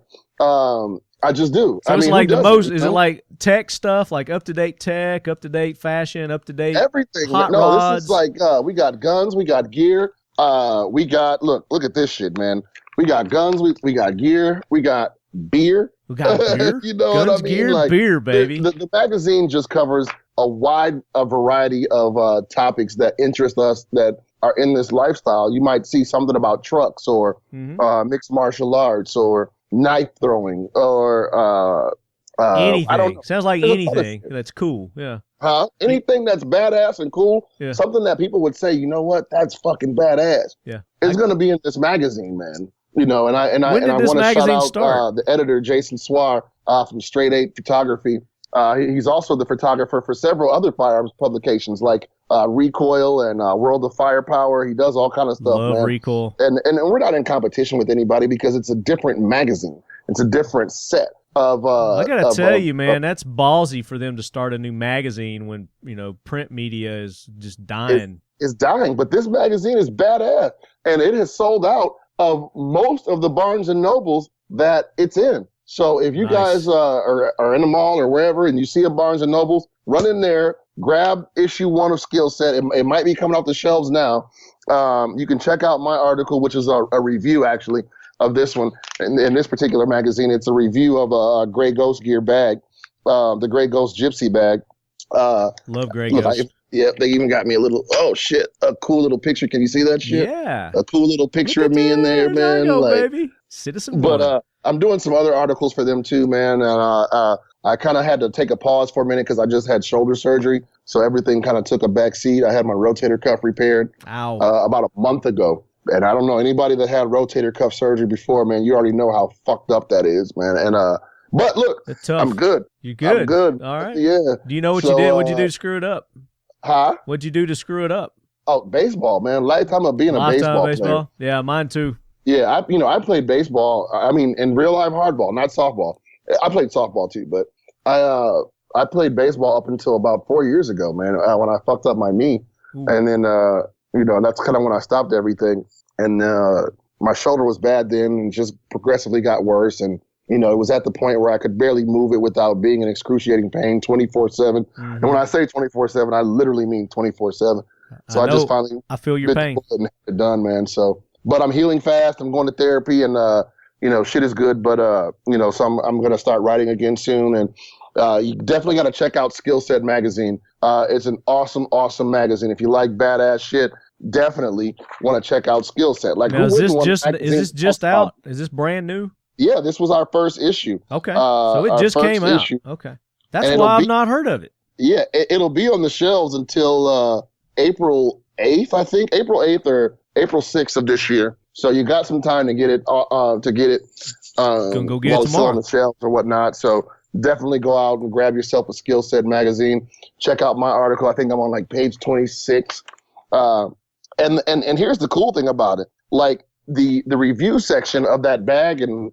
I just do. So it's like is it like tech stuff, like up-to-date tech, up-to-date fashion, up-to-date everything? hot no, rods? This is like, we got guns, we got gear. We got, look at this shit, man. We got guns, we got gear, we got beer. We got beer? You know guns, what I mean? gear, like, beer, baby. The magazine just covers a wide variety of topics that interest us that are in this lifestyle. You might see something about trucks or mixed martial arts or knife throwing or anything. I don't know. Sounds like anything that's cool. Yeah. Anything that's badass and cool. Yeah. Something that people would say, you know what, that's fucking badass. Yeah. It's gonna be in this magazine, man. And I want to shout out the editor Jason Swar from Straight 8 Photography. He's also the photographer for several other firearms publications like Recoil and World of Firepower. He does all kind of stuff. Love man. Recoil. And we're not in competition with anybody because it's a different magazine. It's a different set of. I gotta tell you, man, that's ballsy for them to start a new magazine when print media is just dying. It's dying, but this magazine is badass, and it has sold out of most of the Barnes and Nobles that it's in. So if you guys are in the mall or wherever and you see a Barnes and Nobles, run in there, grab issue 1 of Skill Set. It might be coming off the shelves now. You can check out my article, which is a review actually of this one. In this particular magazine, it's a review of a Grey Ghost gear bag, the Grey Ghost Gypsy bag. Love Grey Ghost. They even got me a cool little picture. Can you see that shit? Yeah. A cool little picture of me in there, man. Baby. Citizen. But I'm doing some other articles for them too, man. And I kind of had to take a pause for a minute because I just had shoulder surgery. So everything kind of took a back seat. I had my rotator cuff repaired about a month ago. And I don't know anybody that had rotator cuff surgery before, man. You already know how fucked up that is, man. And but look, I'm good. You good? I'm good. All right. Yeah. Do you know what you did? What'd you do to screw it up? Huh? What'd you do to screw it up? Oh, baseball, man. Lifetime of being a baseball player. Yeah, mine too. Yeah, I played baseball. I mean, in real life hardball, not softball. I played softball too, but I played baseball up until about 4 years ago, man. When I fucked up my knee, and then that's kind of when I stopped everything. And my shoulder was bad then, and just progressively got worse. And it was at the point where I could barely move it without being in excruciating pain 24/7. And when I say 24/7, I literally mean 24/7. So I just finally feel your pain. And had it done, man. So, but I'm healing fast. I'm going to therapy, and shit is good. But so I'm gonna start writing again soon. And you definitely got to check out Skill Set magazine. It's an awesome magazine. If you like badass shit, definitely want to check out Skill Set. Like, now, is this just out? Is this brand new? Yeah, this was our first issue. Okay, so it just came out. Okay, that's why I've not heard of it. Yeah, it'll be on the shelves until April 8th, I think. April 8th or April 6th of this year. So you got some time to get it. Gonna go get it tomorrow. It's on the shelves or whatnot. So definitely go out and grab yourself a Skill Set magazine. Check out my article. I think I'm on like page 26. And here's the cool thing about it. Like the review section of that bag and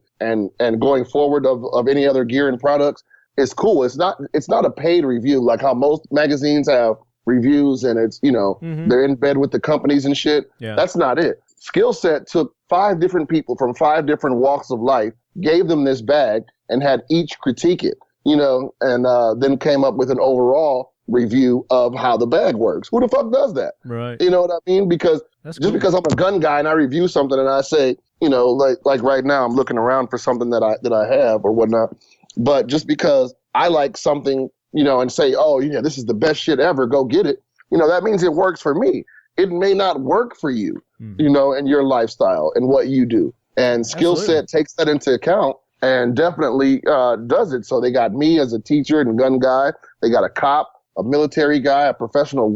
going forward of any other gear and products is cool. It's not a paid review like how most magazines have reviews and it's, they're in bed with the companies and shit. Yeah. That's not it. Skill Set took 5 different people from 5 different walks of life, gave them this bag and had each critique it, and then came up with an overall review of how the bag works. Who the fuck does that? Right. You know what I mean? Because because I'm a gun guy and I review something and I say, like right now I'm looking around for something that I have or whatnot. But just because I like something, and say, oh, this is the best shit ever, go get it. That means it works for me. It may not work for you, and your lifestyle and what you do. And Skill Set takes that into account and definitely does it. So they got me as a teacher and gun guy. They got a cop, a military guy, a professional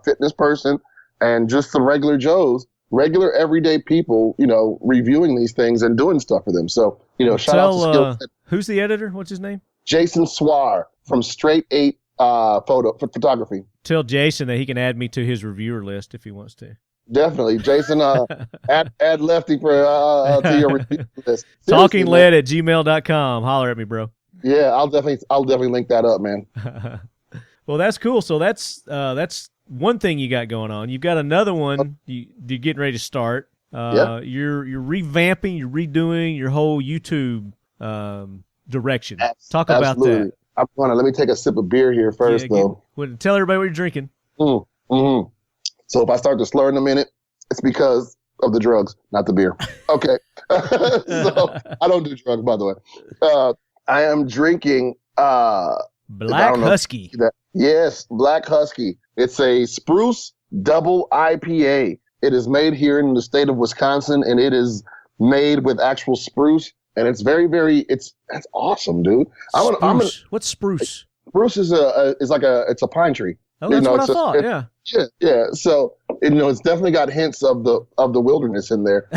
fitness person, and just some regular Joes, regular everyday people, reviewing these things and doing stuff for them. So, shout out to Skill Set. Who's the editor? What's his name? Jason Swar from Straight 8 Photography. Tell Jason that he can add me to his reviewer list if he wants to. Definitely. Jason, add Lefty to your review list. TalkingLead@gmail.com. Holler at me, bro. Yeah, I'll definitely link that up, man. Well, that's cool. So that's one thing you got going on. You've got another one you're getting ready to start. Yeah. You're revamping, you're redoing your whole YouTube direction. Talk about that. Let me take a sip of beer here first, though. Tell everybody what you're drinking. Mm-hmm. So if I start to slur in a minute, it's because of the drugs, not the beer. Okay. So I don't do drugs, by the way. I am drinking Black Husky. Yes, Black Husky. It's a Spruce Double IPA. It is made here in the state of Wisconsin, and it is made with actual spruce, and it's very, very. It's awesome, dude. What's spruce? Spruce is a pine tree. Oh, that's what I thought. Yeah. Yeah. So it's definitely got hints of the wilderness in there.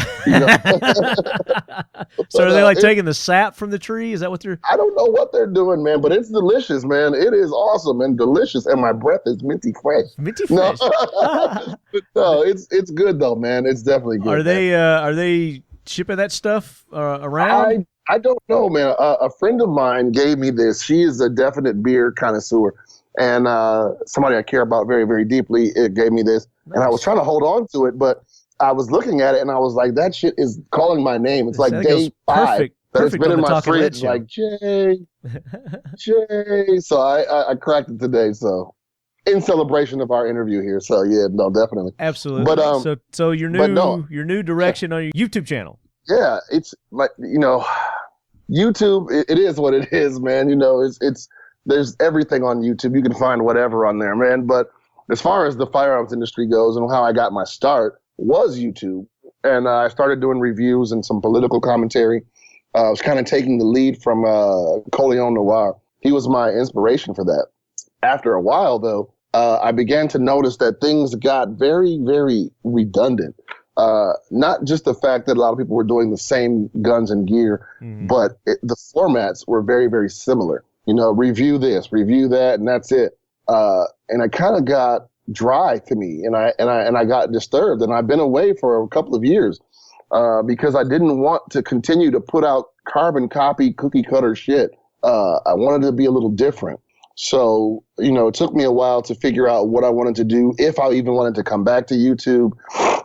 So are they like taking the sap from the tree? Is that what they're? I don't know what they're doing, man, but it's delicious, man. It is awesome and delicious, and my breath is minty fresh. Minty fresh. No, it's good though, man. It's definitely good. Are they shipping that stuff around? I don't know, man. A friend of mine gave me this. She is a definite beer connoisseur. And somebody I care about very, very deeply, it gave me this. Nice. And I was trying to hold on to it, but I was looking at it and I was like, that shit is calling my name. It's like day 5 that it's been in my fridge. Like, Jay. So I cracked it today. So in celebration of our interview here. So yeah, no, definitely. Absolutely. But so your new direction on your YouTube channel. Yeah, it's like, YouTube, it is what it is, man. It's there's everything on YouTube. You can find whatever on there, man. But as far as the firearms industry goes and how I got my start was YouTube. And I started doing reviews and some political commentary. I was kind of taking the lead from Coleon Noir. He was my inspiration for that. After a while, though, I began to notice that things got very, very redundant. Not just the fact that a lot of people were doing the same guns and gear, but the formats were very, very similar. Review this, review that, and that's it. And it kind of got dry to me, and I got disturbed, and I've been away for a couple of years because I didn't want to continue to put out carbon copy, cookie cutter shit. I wanted to be a little different. So, it took me a while to figure out what I wanted to do, if I even wanted to come back to YouTube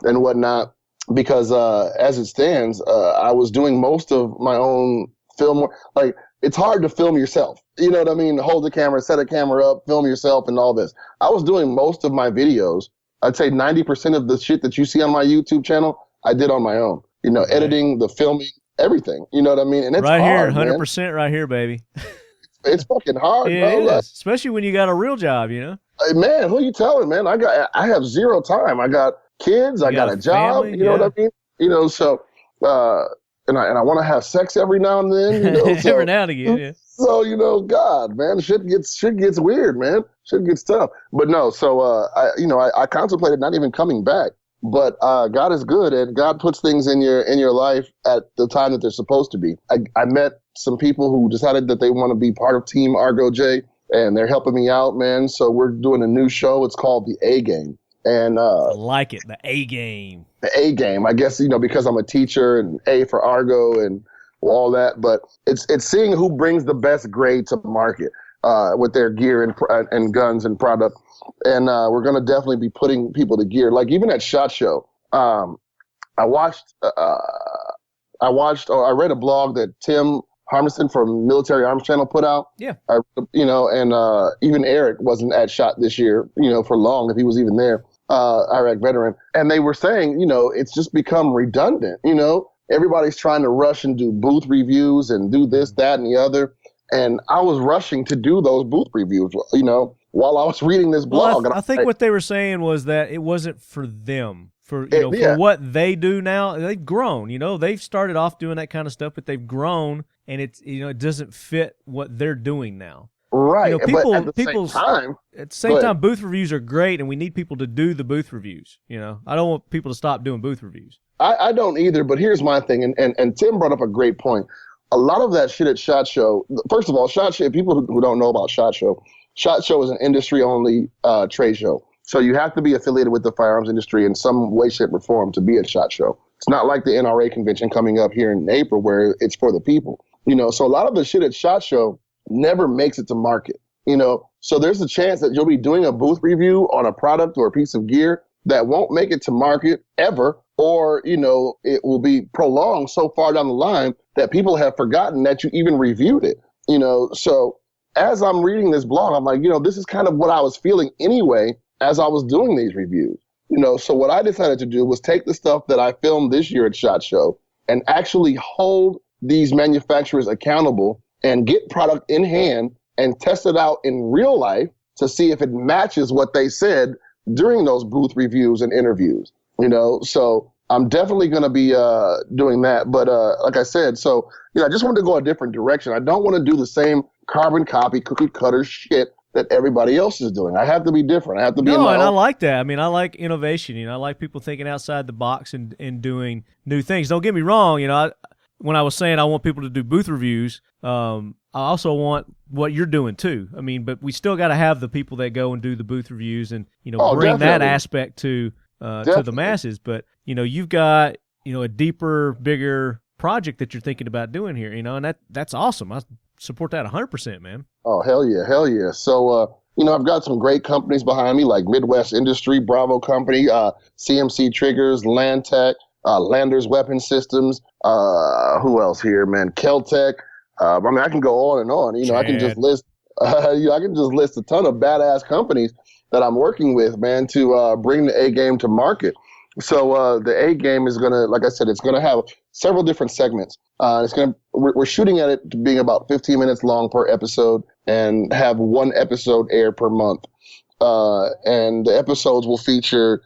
and whatnot, because as it stands, I was doing most of my own film. Like, it's hard to film yourself. You know what I mean? Hold the camera, set a camera up, film yourself and all this. I was doing most of my videos. I'd say 90% of the shit that you see on my YouTube channel, I did on my own. Editing, the filming, everything. You know what I mean? And it's right hard, here, 100% man. Right here, baby. It's fucking hard, bro. Like, especially when you got a real job, Hey, man, who you telling, man? I have zero time. I got kids. I got a job. Family, you know what I mean? So, and I want to have sex every now and then. So, every now and again, yeah. So, God, man, shit gets weird, man. Shit gets tough. But no, so I contemplated not even coming back. But God is good, and God puts things in your life at the time that they're supposed to be. I met some people who decided that they want to be part of Team AAARGO Jay, and they're helping me out, man. So we're doing a new show. It's called The A Game. And I like it, the A Game. The A Game, I guess, because I'm a teacher, and A for Argo and all that. But it's seeing who brings the best grade to market with their gear and guns and product. And we're going to definitely be putting people to gear. Like even at SHOT Show, I read a blog that Tim Harmison from Military Arms Channel put out. Yeah. Even Eric wasn't at SHOT this year, for long, if he was even there, Iraq veteran. And they were saying, it's just become redundant. Everybody's trying to rush and do booth reviews and do this, that, and the other. And I was rushing to do those booth reviews, while I was reading this blog. Well, I think what they were saying was that it wasn't for them. For what they do now, they've grown. They've started off doing that kind of stuff, but they've grown, and it's it doesn't fit what they're doing now. Right. People at the same time, booth reviews are great, and we need people to do the booth reviews. I don't want people to stop doing booth reviews. I don't either. But here's my thing, and Tim brought up a great point. A lot of that shit at SHOT Show. First of all, SHOT Show. People who don't know about SHOT Show is an industry-only trade show. So you have to be affiliated with the firearms industry in some way, shape, or form to be at SHOT Show. It's not like the NRA convention coming up here in April where it's for the people. So a lot of the shit at SHOT Show never makes it to market. So there's a chance that you'll be doing a booth review on a product or a piece of gear that won't make it to market ever, or, it will be prolonged so far down the line that people have forgotten that you even reviewed it. So as I'm reading this blog, I'm like, this is kind of what I was feeling anyway as I was doing these reviews. So what I decided to do was take the stuff that I filmed this year at SHOT Show and actually hold these manufacturers accountable and get product in hand and test it out in real life to see if it matches what they said during those booth reviews and interviews. So I'm definitely going to be doing that. But like I said, I just wanted to go a different direction. I don't want to do the same carbon copy, cookie cutter shit that everybody else is doing. I have to be different. I have to be I like that. I mean, I like innovation. I like people thinking outside the box and doing new things. Don't get me wrong. When I was saying I want people to do booth reviews, I also want what you're doing too. I mean, but we still got to have the people that go and do the booth reviews and bring definitely. that aspect to the masses. But you've got a deeper, bigger project that you're thinking about doing here. And that's awesome. I support that 100%, man. Oh, hell yeah. So I've got some great companies behind me like Midwest Industry, Bravo Company, CMC Triggers, Landtech, Landers Weapon Systems. Who else here, man? Keltec. I can go on and on. I can just list. I can just list a ton of badass companies that I'm working with, man, to bring the A game to market. So the A game is gonna, like I said, it's gonna have several different segments. We're shooting at it to being about 15 minutes long per episode, and have one episode air per month. And the episodes will feature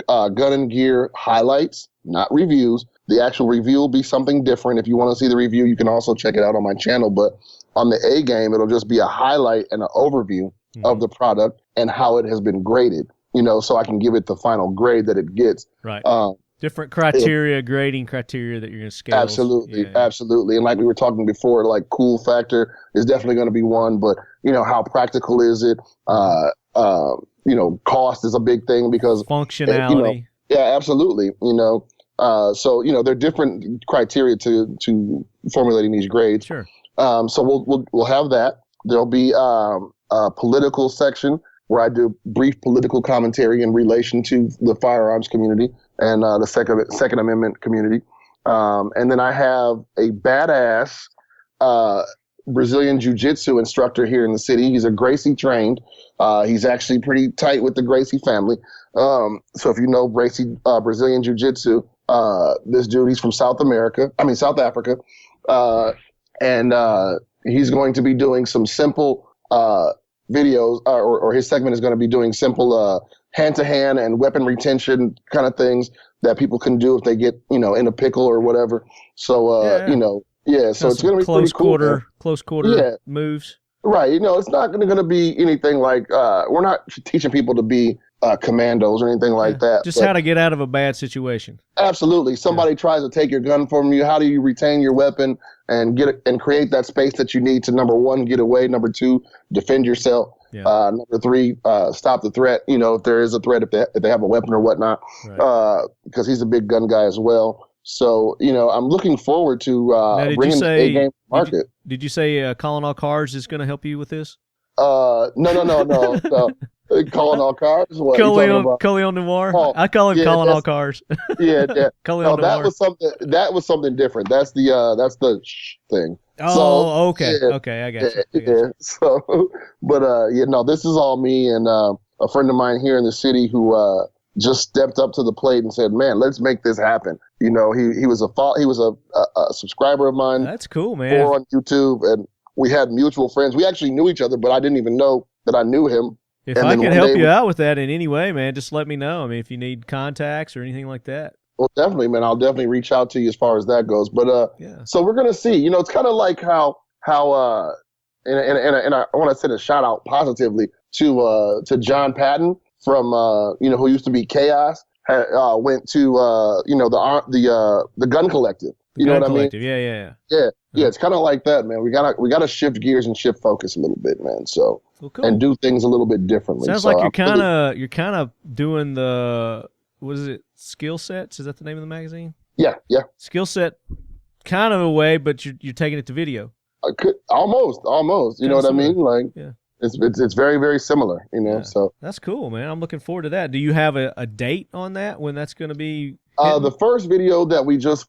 gun and gear highlights, not reviews. The actual review will be something different. If you want to see the review, you can also check it out on my channel. But on the A game, it'll just be a highlight and an overview of the product and how it has been graded, so I can give it the final grade that it gets. Right. Different criteria, grading criteria that you're going to scale. Absolutely. And like we were talking before, like cool factor is definitely going to be one, but how practical is it? Cost is a big thing because functionality. Yeah, absolutely. So there are different criteria to formulating these grades. Sure. So we'll have that. There'll be a political section where I do brief political commentary in relation to the firearms community and the Second Amendment community. And then I have a badass Brazilian Jiu-Jitsu instructor here in the city. He's a Gracie trained. He's actually pretty tight with the Gracie family. So if you know Brazilian Jiu-Jitsu, this dude, he's from South Africa. And he's going to be doing some simple videos, or his segment is going to be doing simple hand-to-hand and weapon retention kind of things that people can do if they get, in a pickle or whatever. So, so it's going to be pretty cool. Close quarter moves. Right. It's not going to be anything like, we're not teaching people to be commandos or anything like that. Just how to get out of a bad situation. Absolutely. Somebody tries to take your gun from you. How do you retain your weapon and create that space that you need to, number one, get away. Number two, defend yourself. Yeah. Number three, stop the threat. If there is a threat, if they have a weapon or whatnot, because he's a big gun guy as well. So, I'm looking forward to bringing the A game to market. Did you say calling all cars is going to help you with this? No. Calling all cars. What Coleon Noir. Oh, I call him calling all cars. Yeah. Noir. That was something different. That's the thing. Oh, okay. Yeah, okay, I got you. So, but this is all me and a friend of mine here in the city who just stepped up to the plate and said, "Man, let's make this happen." He was a subscriber of mine. That's cool, man. On YouTube, and we had mutual friends. We actually knew each other, but I didn't even know that I knew him. If I can help you out with that in any way, man, just let me know. I mean, if you need contacts or anything like that. Well, definitely, man. I'll definitely reach out to you as far as that goes. But so we're gonna see. It's kind of like how and I want to send a shout out positively to John Patton from who used to be Chaos. Went to the Gun Collective. You know what I mean? Yeah. Yeah, it's kind of like that, man. We gotta shift gears and shift focus a little bit, man. So cool. And do things a little bit differently. Sounds like you're kind of doing the, what is it? Skill Sets? Is that the name of the magazine? Yeah. Skill Set, kind of a way, but you're taking it to video. Almost. You know what I mean? Like, yeah. It's very, very similar, you know. Yeah. So that's cool, man. I'm looking forward to that. Do you have a date on that when that's going to be? The first video that we just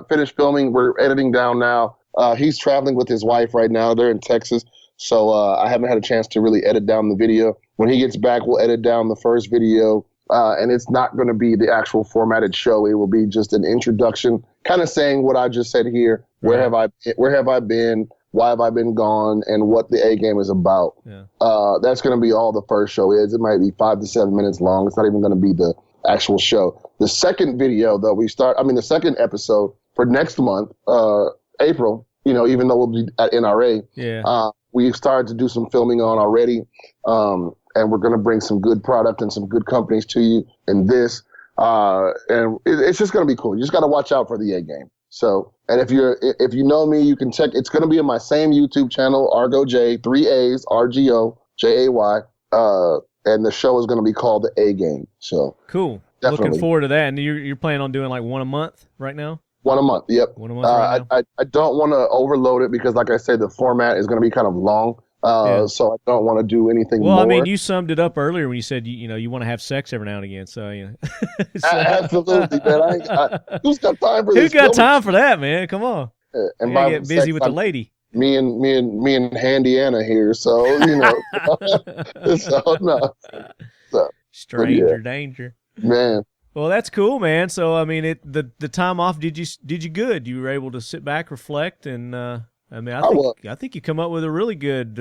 finished filming, we're editing down now. He's traveling with his wife right now. They're in Texas, so I haven't had a chance to really edit down the video. When he gets back, we'll edit down the first video, and it's not going to be the actual formatted show. It will be just an introduction, kind of saying what I just said here. Where have I been? Why have I been gone, and what the A game is about. Yeah. That's going to be all the first show is. It might be 5 to 7 minutes long. It's not even going to be the actual show. The second video, though, the second episode for next month, April, you know, even though we'll be at NRA, we've started to do some filming on already, and we're going to bring some good product and some good companies to you in this, and it's just going to be cool. You just got to watch out for the A game. So, and if you know me, you can check. It's going to be on my same YouTube channel, Argo Jay, 3 A's, RGO JAY, and the show is going to be called the A Game. So cool. Definitely. Looking forward to that. And you're planning on doing like one a month right now? One a month. Yep. One a month right now. I don't want to overload it because, like I said, the format is going to be kind of long. So I don't want to do anything more. Well, I mean, you summed it up earlier when you said you want to have sex every now and again. So Absolutely, man. Who's got time for this? Who's got time for that, man? Come on. And I get busy with the lady. Me and Handy Anna here, so you know. So no. Stranger danger. Man. Well, that's cool, man. So I mean, the time off did you good? You were able to sit back, reflect, and I mean, I think you come up with a really good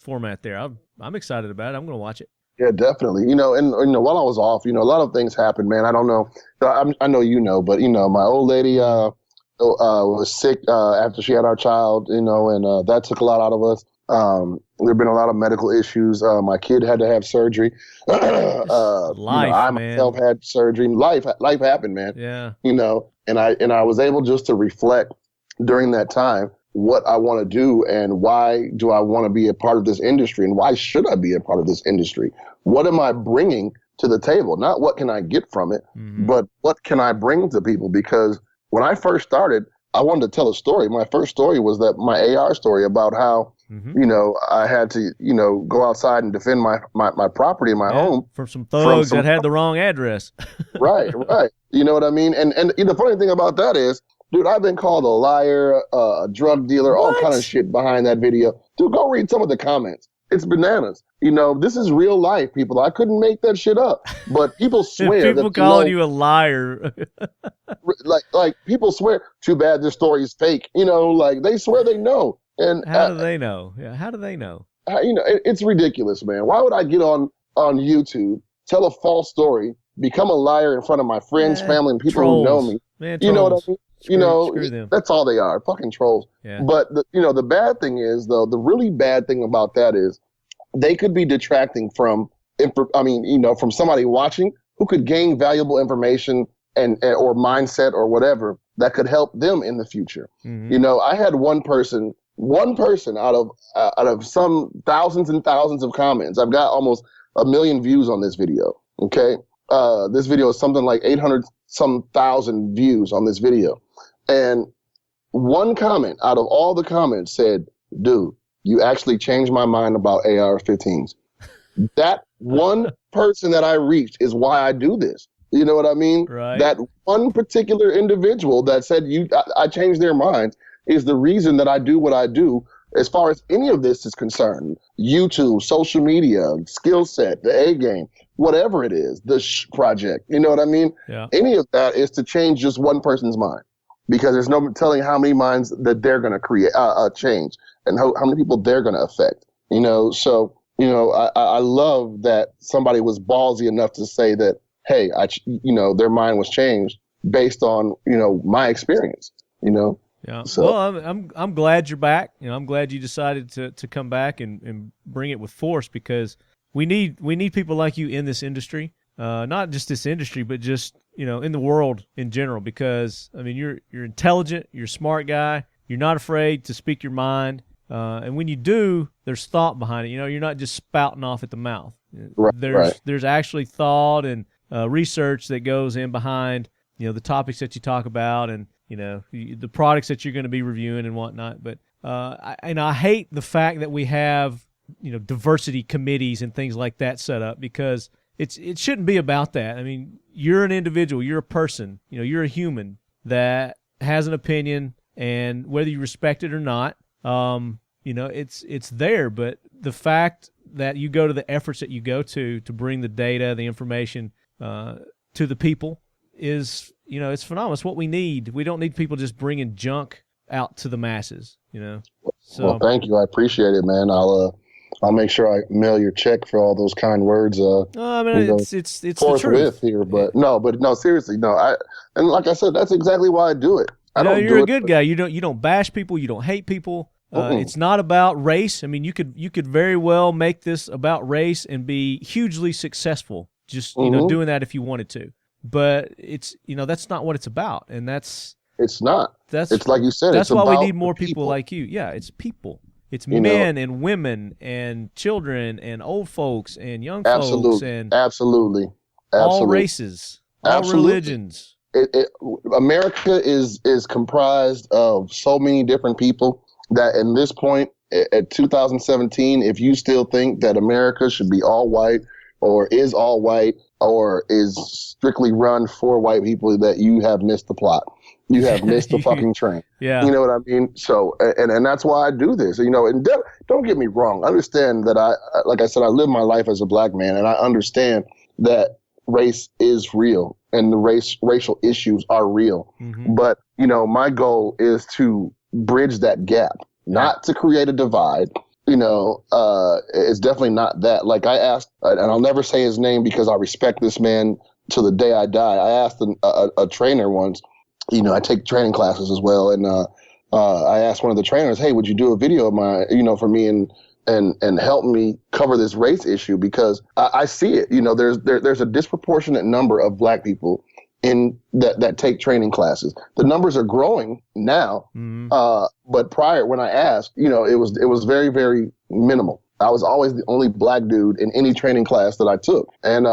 format there. I'm excited about it. I'm going to watch it. Yeah, definitely. You know, and while I was off, you know, a lot of things happened, man. I don't know. I know you know, but you know, my old lady was sick after she had our child. You know, and that took a lot out of us. There've been a lot of medical issues. My kid had to have surgery. I myself had surgery. Life happened, man. Yeah. You know, and I was able just to reflect during that time what I want to do and why do I want to be a part of this industry and why should I be a part of this industry? What am I bringing to the table? Not what can I get from it, but what can I bring to people? Because when I first started, I wanted to tell a story. My first story was that my AR story about how, you know, I had to, you know, go outside and defend my property and my home. From some thugs that had the wrong address. Right. You know what I mean? And the funny thing about that is, dude, I've been called a liar, a drug dealer, all kind of shit behind that video. Dude, go read some of the comments. It's bananas. You know, this is real life, people. I couldn't make that shit up. But people swear people calling you a liar. like people swear, too bad this story is fake. You know, like they swear they know. And how do they know? Yeah, how do they know? You know, it's ridiculous, man. Why would I get on YouTube, tell a false story, become a liar in front of my friends, family, and people who know me? Man, you know what I mean? Screw them. That's all they are, fucking trolls. Yeah. But the bad thing is, though, the really bad thing about that is they could be detracting from somebody watching who could gain valuable information and or mindset or whatever that could help them in the future. You know, I had one person out of some thousands and thousands of comments. I've got almost 1 million views on this video. Okay. This video is something like 800,000 views on this video. And one comment out of all the comments said, dude, you actually changed my mind about AR-15s. That one person that I reached is why I do this. You know what I mean? Right. That one particular individual that said I changed their minds is the reason that I do what I do as far as any of this is concerned. YouTube, social media, skill set, the A game, whatever it is, the project, you know what I mean? Yeah. Any of that is to change just one person's mind because there's no telling how many minds that they're going to create, change and how many people they're going to affect, you know? So, you know, I love that somebody was ballsy enough to say that, hey, their mind was changed based on, you know, my experience, you know? Yeah. So, well, I'm glad you're back. You know, I'm glad you decided to come back and bring it with force because we need people like you in this industry. Not just this industry, but just, you know, in the world in general, because I mean, you're intelligent, you're a smart guy, you're not afraid to speak your mind. And when you do, there's thought behind it. You know, you're not just spouting off at the mouth. There's actually thought and research that goes in behind, you know, the topics that you talk about and, you know, the products that you're going to be reviewing and whatnot. But I hate the fact that we have, diversity committees and things like that set up, because it shouldn't be about that. I mean, you're an individual, you're a person, you're a human that has an opinion, and whether you respect it or not, it's there. But the fact that you go to the efforts that you go to bring the data, the information to the people is, it's phenomenal. It's what we need. We don't need people just bringing junk out to the masses, So, well, thank you. I appreciate it, man. I'll make sure I mail your check for all those kind words. It's the truth here, but no, seriously, no. And like I said, that's exactly why I do it. You're a good guy. You don't bash people. You don't hate people. It's not about race. I mean, you could very well make this about race and be hugely successful. Just doing that if you wanted to. But it's that's not what it's about, and it's not. It's like you said. That's why we need more people like you. Yeah, it's people. It's men and women and children and old folks and young folks and absolutely all races, all religions. America is comprised of so many different people that in this point, at 2017, if you still think that America should be all white or is all white or is strictly run for white people, that you have missed the plot. You have missed the fucking train. Yeah. You know what I mean? So, and that's why I do this, and don't get me wrong. Understand that like I said, I live my life as a black man, and I understand that race is real and the racial issues are real. Mm-hmm. But, my goal is to bridge that gap, not to create a divide. It's definitely not that. Like I asked, and I'll never say his name because I respect this man till the day I die. I asked a trainer once, I take training classes as well. And I asked one of the trainers, hey, would you do a video of mine, for me and help me cover this race issue? Because I see it, there's a disproportionate number of black people in that take training classes. The numbers are growing now. Mm-hmm. But prior, when I asked, it was very, very minimal. I was always the only black dude in any training class that I took. And,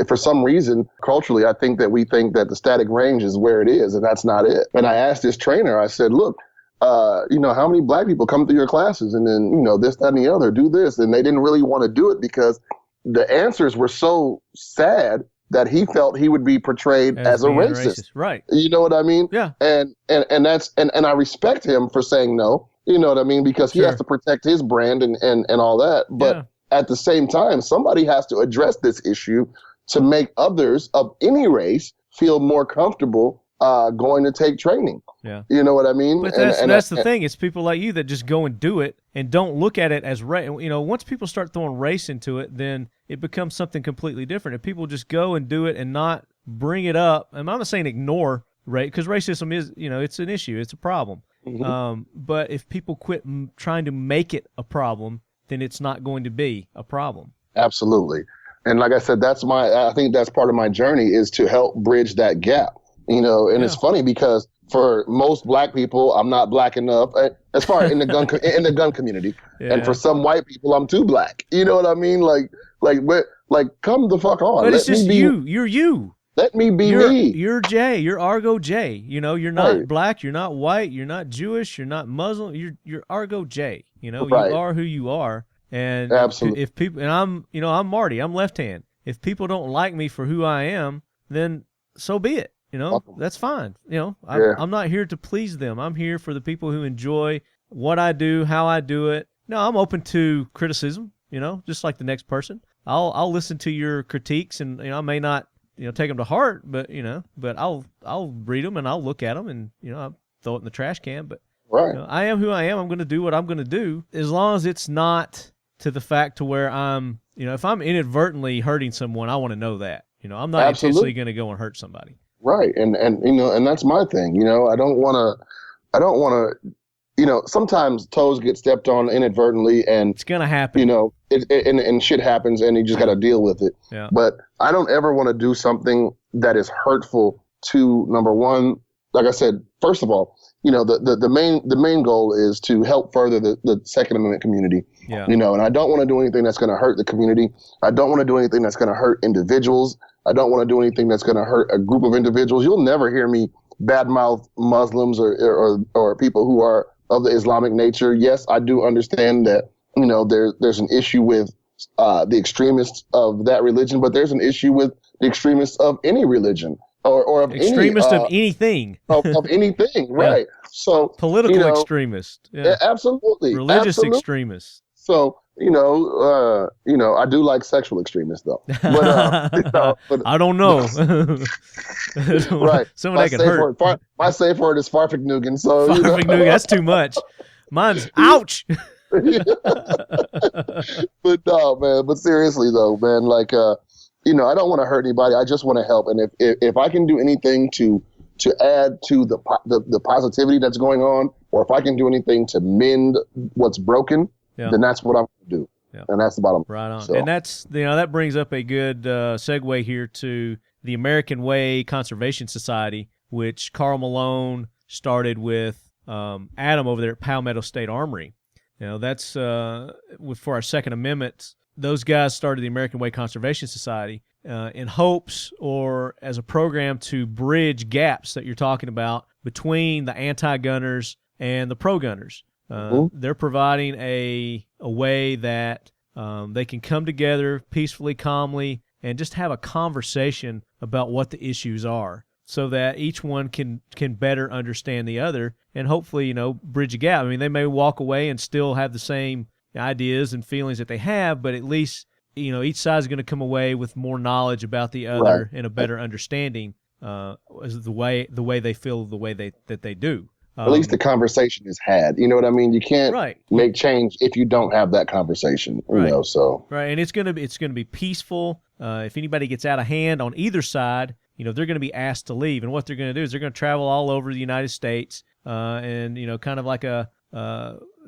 for some reason, culturally, I think that we think that the static range is where it is, and that's not it. And I asked this trainer, I said, look, how many black people come through your classes? And then, this, that, and the other, do this. And they didn't really want to do it because the answers were so sad that he felt he would be portrayed as a racist. Right. You know what I mean? Yeah. And I respect him for saying no. You know what I mean? Because he has to protect his brand and all that. But at the same time, somebody has to address this issue to make others of any race feel more comfortable going to take training. Yeah. You know what I mean? But that's the thing. It's people like you that just go and do it and don't look at it as race. Once people start throwing race into it, then it becomes something completely different. If people just go and do it and not bring it up, and I'm not saying ignore race, because racism is, it's an issue. It's a problem. Mm-hmm. But if people quit trying to make it a problem, then it's not going to be a problem. Absolutely. And like I said, I think that's part of my journey, is to help bridge that gap, and it's funny because for most black people, I'm not black enough as far in the gun community. Yeah. And for some white people, I'm too black. You know what I mean? Like come the fuck on. But it's just you. You're you. Let me be me. You're Jay. You're Argo Jay. You're not black. You're not white. You're not Jewish. You're not Muslim. You're Argo Jay. You are who you are. And absolutely. If people, and I'm Marty. I'm left hand. If people don't like me for who I am, then so be it. That's fine. I'm not here to please them. I'm here for the people who enjoy what I do, how I do it. No, I'm open to criticism. Just like the next person. I'll listen to your critiques, and I may not take them to heart, but I'll read them and I'll look at them and I'll throw it in the trash can. But I am who I am. I'm going to do what I'm going to do, as long as it's not to the fact to where I'm if I'm inadvertently hurting someone, I want to know that. I'm not intentionally going to go and hurt somebody. Right, and that's my thing. I don't want to. Sometimes toes get stepped on inadvertently, and it's gonna happen. And shit happens, and you just got to deal with it. Yeah. But I don't ever want to do something that is hurtful to, number one, like I said, first of all, the main goal is to help further the Second Amendment community. Yeah. And I don't want to do anything that's going to hurt the community. I don't want to do anything that's going to hurt individuals. I don't want to do anything that's going to hurt a group of individuals. You'll never hear me badmouth Muslims or people who are of the Islamic nature. Yes, I do understand that, you know, there's an issue with the extremists of that religion, but there's an issue with the extremists of any religion or of extremist of anything. of anything, right? So political extremist, absolutely, religious absolutely. extremists. So you know, I do like sexual extremists though. But, I don't know. Right. Someone that can hurt. My safe word is Farfignugan. So Farfignugan, that's too much. Mine's ouch. But no, man. But seriously though, man, like you know, I don't want to hurt anybody. I just want to help. And if I can do anything to add to the positivity that's going on, or if I can do anything to mend what's broken, then that's what I'm going to do. Yeah. And that's the bottom. Right on. So. And that's, you know, that brings up a good segue here to the American Way Conservation Society, which Carl Malone started with Adam over there at Palmetto State Armory. You know, that's for our Second Amendment. Those guys started the American Way Conservation Society in hopes or as a program to bridge gaps that you're talking about between the anti-gunners and the pro-gunners. They're providing a way that they can come together peacefully, calmly, and just have a conversation about what the issues are so that each one can better understand the other and hopefully, you know, bridge a gap. I mean, they may walk away and still have the same ideas and feelings that they have, but at least, you know, each side is going to come away with more knowledge about the other and a better understanding as the way they feel the way that they do. At least the conversation is had. You know what I mean? You can't make change if you don't have that conversation. You know, so and it's gonna be peaceful. If anybody gets out of hand on either side, you know, they're going to be asked to leave. And what they're going to do is they're going to travel all over the United States, and you know, kind of like a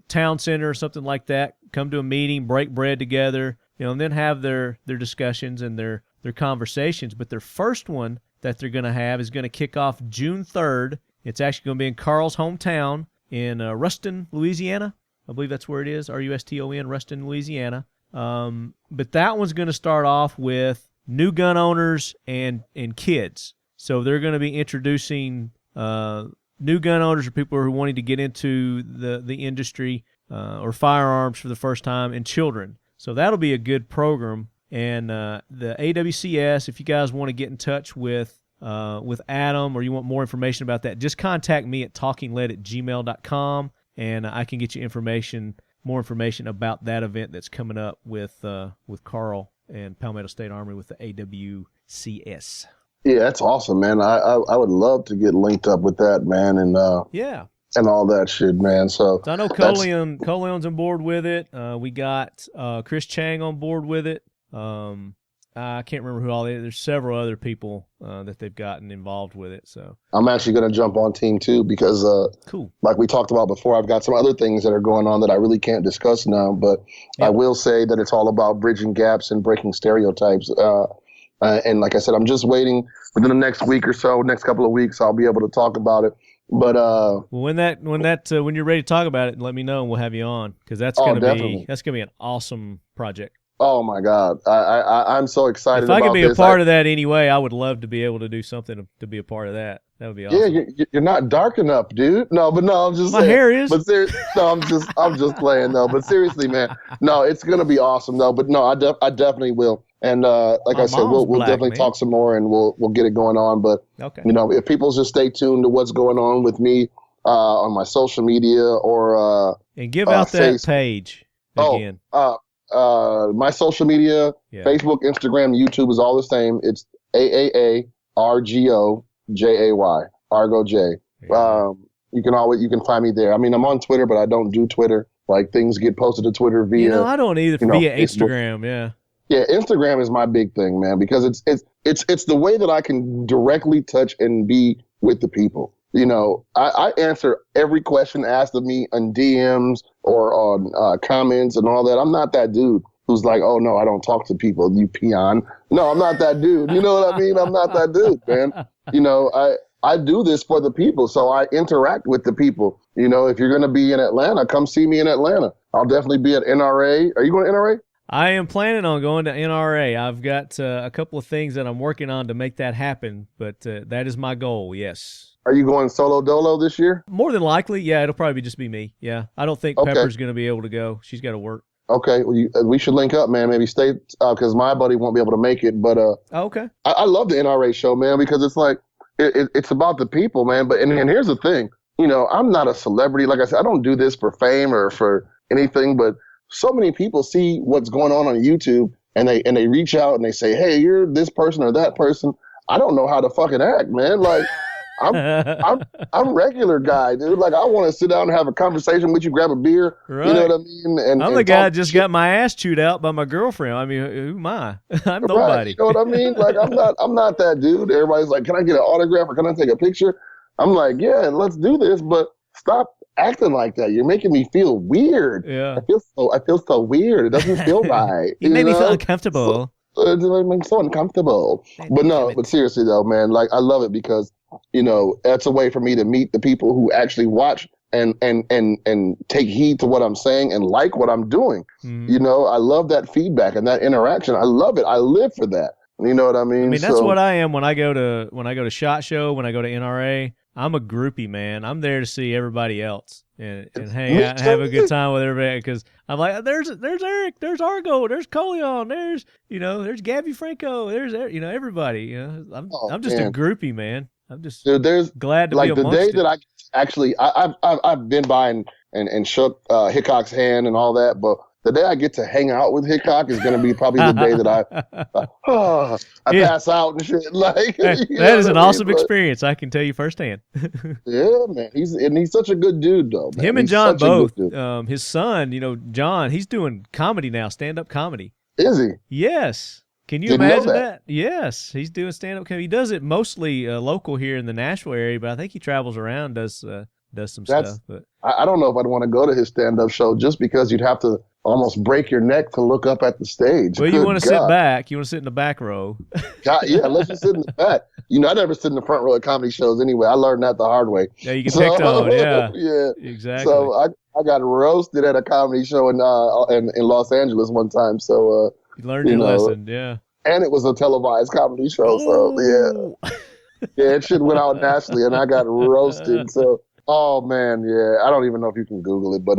town center or something like that. Come to a meeting, break bread together, you know, and then have their discussions and their conversations. But their first one that they're going to have is going to kick off June 3rd. It's actually going to be in Carl's hometown in Ruston, Louisiana. I believe that's where it is, Ruston, Ruston, Louisiana. But that one's going to start off with new gun owners and kids. So they're going to be introducing new gun owners or people who are wanting to get into the industry or firearms for the first time, and children. So that'll be a good program. And the AWCS, if you guys want to get in touch with Adam or you want more information about that, just contact me at talkingled@gmail.com, and I can get you more information about that event that's coming up with Carl and Palmetto State Armory with the AWCS. Yeah, that's awesome, man. I would love to get linked up with that, man, and and all that shit, man. So I know Coleon's on board with it. We got Chris Chang on board with it. I can't remember who all there's several other people that they've gotten involved with it. So I'm actually going to jump on team too because cool. Like we talked about before, I've got some other things that are going on that I really can't discuss now, but I will say that it's all about bridging gaps and breaking stereotypes. And like I said, I'm just waiting within the next week or so, next couple of weeks, I'll be able to talk about it. But when you're ready to talk about it, let me know and we'll have you on, because that's gonna be an awesome project. Oh my God, I'm so excited. If I could be a part of that anyway, I would love to be able to do something to be a part of that. That would be awesome. Yeah, you're not dark enough, dude. No, I'm just saying. My hair is. But I'm just playing though. But seriously, man, no, it's gonna be awesome though. But no, I definitely will. And like I said, we'll definitely talk some more and we'll get it going on. But you know, if people just stay tuned to what's going on with me on my social media or and give out that page again. My social media, Facebook, Instagram, YouTube is all the same. It's AAARGO JAY, Argo J. You can find me there. I mean, I'm on Twitter, but I don't do Twitter. Like, things get posted to Twitter via. I don't either. Via Instagram, Facebook. Yeah, Instagram is my big thing, man, because it's the way that I can directly touch and be with the people. You know, I answer every question asked of me on DMs or on comments and all that. I'm not that dude who's like, oh, no, I don't talk to people, you peon. No, I'm not that dude. You know what I mean? I'm not that dude, man. You know, I do this for the people, so I interact with the people. You know, if you're going to be in Atlanta, come see me in Atlanta. I'll definitely be at NRA. Are you going to NRA? I am planning on going to NRA. I've got a couple of things that I'm working on to make that happen, but that is my goal, yes. Are you going solo dolo this year? More than likely, yeah, it'll probably just be me, yeah. I don't think Pepper's going to be able to go. She's got to work. Okay, well, we should link up, man. Maybe stay, because my buddy won't be able to make it. But okay. I love the NRA show, man, because it's like, it's about the people, man. But and here's the thing, I'm not a celebrity. Like I said, I don't do this for fame or for anything, but so many people see what's going on YouTube and they reach out and they say, hey, you're this person or that person. I don't know how to fucking act, man. Like, I'm regular guy, dude. Like, I want to sit down and have a conversation with you, grab a beer. Right. You know what I mean? And I'm the guy that just got my ass chewed out by my girlfriend. I mean, who am I? I'm nobody. Right. You know what I mean? Like, I'm not that dude. Everybody's like, can I get an autograph or can I take a picture? I'm like, yeah, let's do this, but stop acting like that. You're making me feel weird. Yeah. I feel so weird. It doesn't feel right. You made me feel uncomfortable. I'm so uncomfortable. But seriously though, man, like, I love it because that's a way for me to meet the people who actually watch and take heed to what I'm saying and like what I'm doing. Mm-hmm. I love that feedback and that interaction. I love it. I live for that. You know what I mean? That's what I am when I go to SHOT Show, when I go to NRA. I'm a groupie, man. I'm there to see everybody else and hang out and have a good time with everybody because I'm like, there's Eric, there's Argo, there's Coleon, there's Gabby Franco, there's everybody. I'm just a groupie, man. I'm just glad to be amongst it. Like the day that I actually, I've been by and shook Hickok's hand and all that, but the day I get to hang out with Hickok is going to be probably the day that I pass out and shit. Like, that is an awesome experience. I can tell you firsthand. Yeah, man. He's such a good dude, though. Man. Him and John both. His son, John, he's doing comedy now, stand-up comedy. Is he? Yes. Can you imagine that? Yes, he's doing stand-up comedy. He does it mostly local here in the Nashville area, but I think he travels around, does some stuff. But I don't know if I'd want to go to his stand-up show just because you'd have to almost break your neck to look up at the stage. Well, you want to sit back. You want to sit in the back row. God, yeah, let's just sit in the back. I never sit in the front row at comedy shows anyway. I learned that the hard way. Yeah, you get picked on. Yeah, yeah, exactly. So I got roasted at a comedy show in Los Angeles one time. So you learned your lesson. Yeah, and it was a televised comedy show. So yeah, it shit went out nationally, and I got roasted. So. Oh man, yeah. I don't even know if you can Google it, but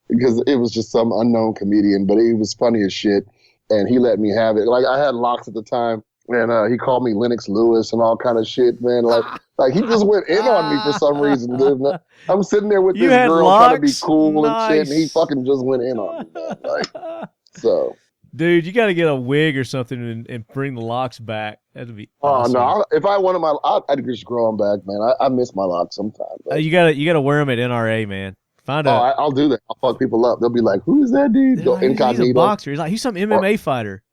because it was just some unknown comedian, but he was funny as shit, and he let me have it. Like, I had locks at the time, and he called me Lennox Lewis and all kind of shit, man. Like he just went in on me for some reason, dude. I'm sitting there with this girl trying to be cool and shit, and he fucking just went in on me, man. Like, so. Dude, you got to get a wig or something and bring the locks back. That'd be awesome. Oh no! If I wanted I'd just grow them back, man. I miss my locks sometimes. You gotta wear them at NRA, man. I'll do that. I'll fuck people up. They'll be like, "Who is that dude?" Go incognito. He's a boxer. He's some MMA fighter.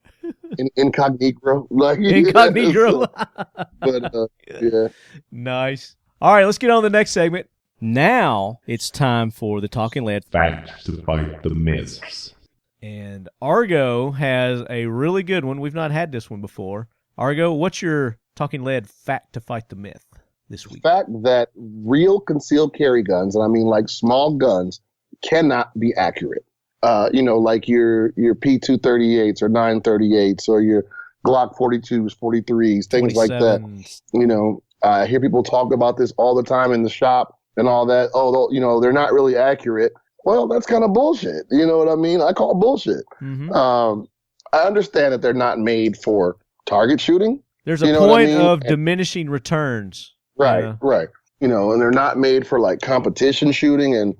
Incognito, like incognito. But yeah. Nice. All right, let's get on to the next segment. Now it's time for the Talking Lead Facts to fight the myths. And Argo has a really good one. We've not had this one before. Argo, what's your Talking Lead fact to fight the myth this week? The fact that real concealed carry guns, and I mean like small guns, cannot be accurate. Like your P238s or 938s or your Glock 42s, 43s, things like that. I hear people talk about this all the time in the shop and all that. Oh, they're not really accurate. Well, that's kind of bullshit. You know what I mean? I call bullshit. Mm-hmm. I understand that they're not made for target shooting. There's a point of diminishing returns. Right, right. And they're not made for like competition shooting and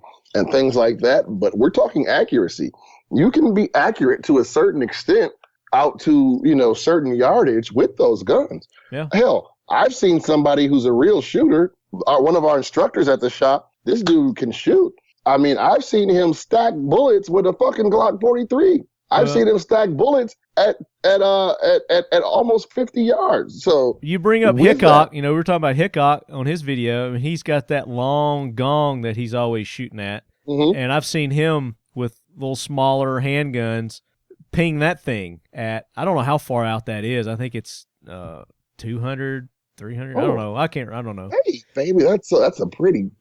things like that. But we're talking accuracy. You can be accurate to a certain extent out to, certain yardage with those guns. Yeah. Hell, I've seen somebody who's a real shooter, one of our instructors at the shop. This dude can shoot. I mean, I've seen him stack bullets with a fucking Glock 43. I've seen him stack bullets at almost 50 yards. So you bring up Hickok. We were talking about Hickok on his video. I mean, he's got that long gong that he's always shooting at, and I've seen him with little smaller handguns ping that thing at. I don't know how far out that is. I think it's 200. 300. I don't know. I don't know. Hey, baby, that's a pretty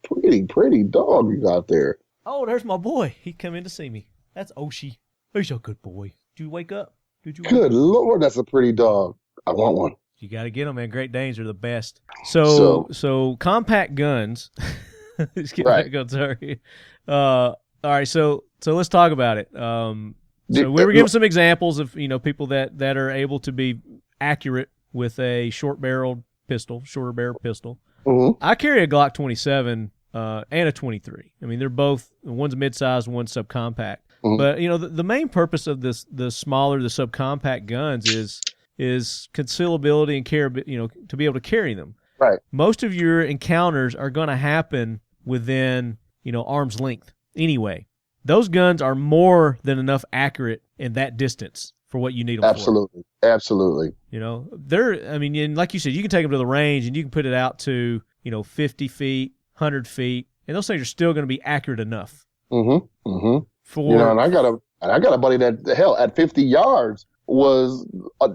dog you got there. Oh, there's my boy. He come in to see me. That's Oshi. He's a good boy. Did you wake up? Good Lord, that's a pretty dog. I want one. You got to get them, man. Great Danes are the best. So compact guns. Let's get back on target. All right, so let's talk about it. So we were giving some examples of people that are able to be accurate with a shorter barreled pistol. Mm-hmm. I carry a Glock 27 and a 23. I mean, they're both, one's mid-sized, one's subcompact. Mm-hmm. But the main purpose of the smaller, the subcompact guns is concealability and care. To be able to carry them. Right. Most of your encounters are going to happen within arm's length anyway. Those guns are more than enough accurate in that distance for what you need them for. Absolutely. And like you said, you can take them to the range and you can put it out to 50 feet, 100 feet, and those things are still going to be accurate enough. Mm-hmm. Mm-hmm. And I got a buddy that at 50 yards was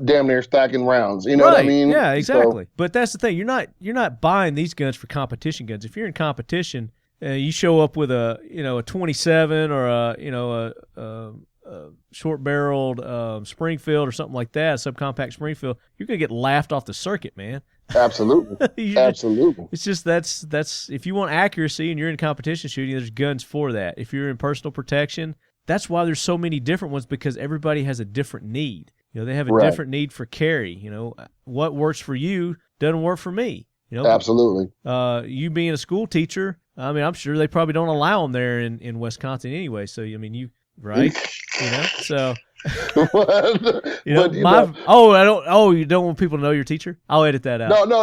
damn near stacking rounds. You know what I mean? Yeah, exactly. So, but that's the thing. You're not buying these guns for competition guns. If you're in competition, you show up with a 27 or a short-barreled Springfield or something like that, a subcompact Springfield, you're gonna get laughed off the circuit, man. Absolutely. Absolutely. It's just that's if you want accuracy and you're in competition shooting, there's guns for that. If you're in personal protection, that's why there's so many different ones, because everybody has a different need. They have a different need for carry. What works for you doesn't work for me. Absolutely. You being a school teacher, I mean, I'm sure they probably don't allow them there in Wisconsin anyway. So I mean, right? So. You don't want people to know your teacher? I'll edit that out. No.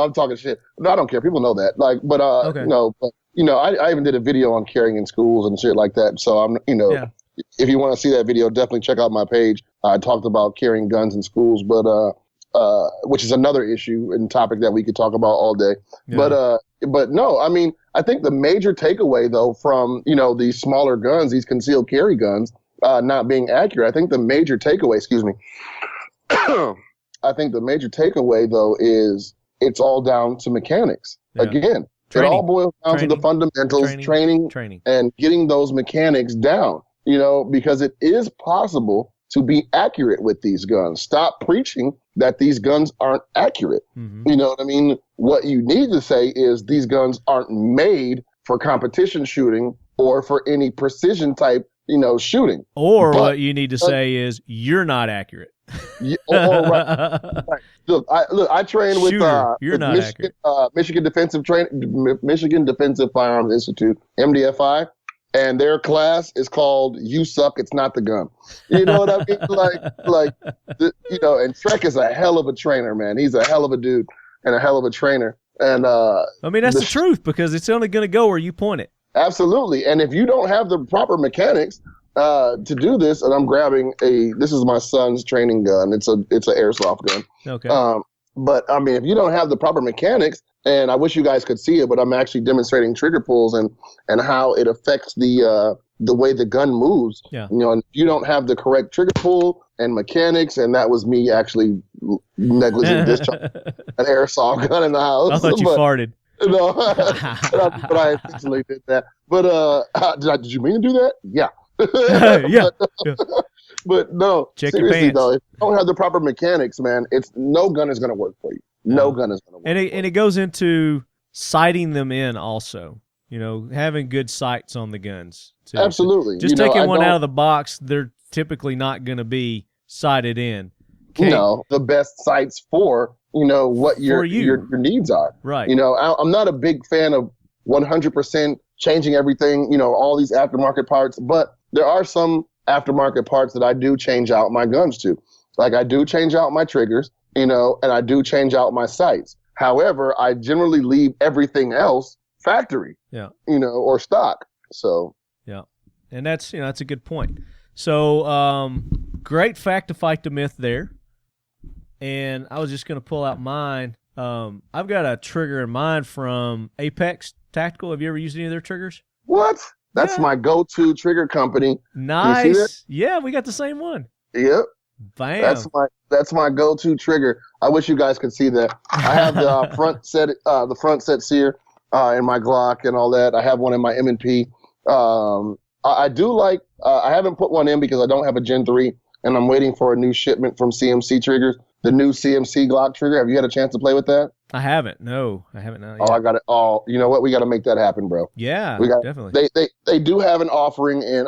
I'm talking shit. No, I don't care. People know that. I even did a video on carrying in schools and shit like that. So I'm, if you want to see that video, definitely check out my page. I talked about carrying guns in schools, but which is another issue and topic that we could talk about all day. Yeah. But no, I mean, I think the major takeaway though from these smaller guns, these concealed carry guns, not being accurate. I think the major takeaway, I think the major takeaway though is it's all down to mechanics. Yeah. Again, it all boils down to the fundamentals, training, and getting those mechanics down. Because it is possible to be accurate with these guns. Stop preaching that these guns aren't accurate. Mm-hmm. You know what I mean? What you need to say is these guns aren't made for competition shooting or for any precision type, shooting. Or what you need to say is you're not accurate. Right. Look, I train with Michigan Defensive Firearms Institute, MDFI. And their class is called "You Suck, It's Not the Gun." You know what I mean? And Trek is a hell of a trainer, man. He's a hell of a dude and a hell of a trainer. And I mean, that's the truth, because it's only going to go where you point it. Absolutely. And if you don't have the proper mechanics to do this, and I'm grabbing this is my son's training gun. It's an airsoft gun. Okay. But I mean, if you don't have the proper mechanics, and I wish you guys could see it, but I'm actually demonstrating trigger pulls and how it affects the way the gun moves. Yeah. And if you don't have the correct trigger pull and mechanics, and that was me actually negligent discharge an airsoft gun in the house. I thought you farted. No, but I intentionally did that. But did you mean to do that? Yeah. Yeah. But no, check seriously your pants. though, if you don't have the proper mechanics, man, no gun is going to work for you. No gun is going to work. And it goes into sighting them in also. Having good sights on the guns too. Absolutely. Just taking one out of the box, they're typically not going to be sighted in. Okay? The best sights for what your needs are. Right. I'm not a big fan of 100% changing everything. All these aftermarket parts, but there are some aftermarket parts that I do change out my guns to. Like I do change out my triggers, and I do change out my sights. However, I generally leave everything else factory, or stock. So, yeah. And that's a good point. So, great fact to fight the myth there. And I was just going to pull out mine. I've got a trigger in mine from Apex Tactical. Have you ever used any of their triggers? What? That's my go-to trigger company. Nice. Yeah, we got the same one. Yep. Bam. That's my go-to trigger. I wish you guys could see that. I have the front set sear in my Glock and all that. I have one in my M&P. I do like I haven't put one in because I don't have a Gen 3, and I'm waiting for a new shipment from CMC Triggers, the new CMC Glock trigger. Have you had a chance to play with that? I haven't. No, I haven't. Not yet. Oh, I got it. Oh, you know what? We got to make that happen, bro. Yeah, definitely. They do have an offering in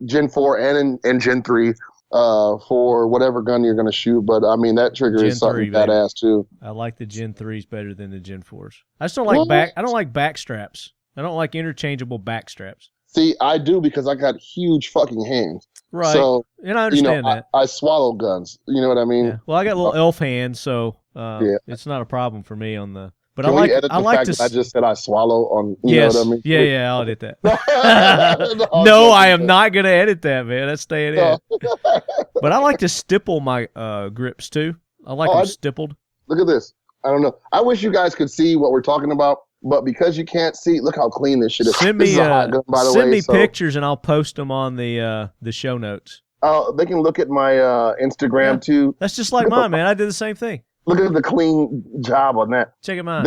Gen 4 and in Gen 3 for whatever gun you're going to shoot. But, I mean, that trigger Gen is something 3, baby. badass, too. I like the Gen 3s better than the Gen 4s. I just don't like I don't like back straps. I don't like interchangeable back straps. See, I do because I got huge fucking hands. Right. So, and I understand that. I swallow guns. You know what I mean? Yeah. Well, I got little elf hands, so it's not a problem for me on the. But Can I like. we edit I the like fact to. that I just said I swallow on. You Yes. know what I mean? Yeah, I'll edit that. No, I am not gonna edit that, man. That's staying in. But I like to stipple my grips too. I like them stippled. Look at this. I don't know. I wish you guys could see what we're talking about, but because you can't see, look how clean this shit is. Send me this is a hot gun, by the send way, me so. pictures and I'll post them on the show notes. They can look at my Instagram too. That's just like mine, man. I did the same thing. Look at the clean job on that. Check it out.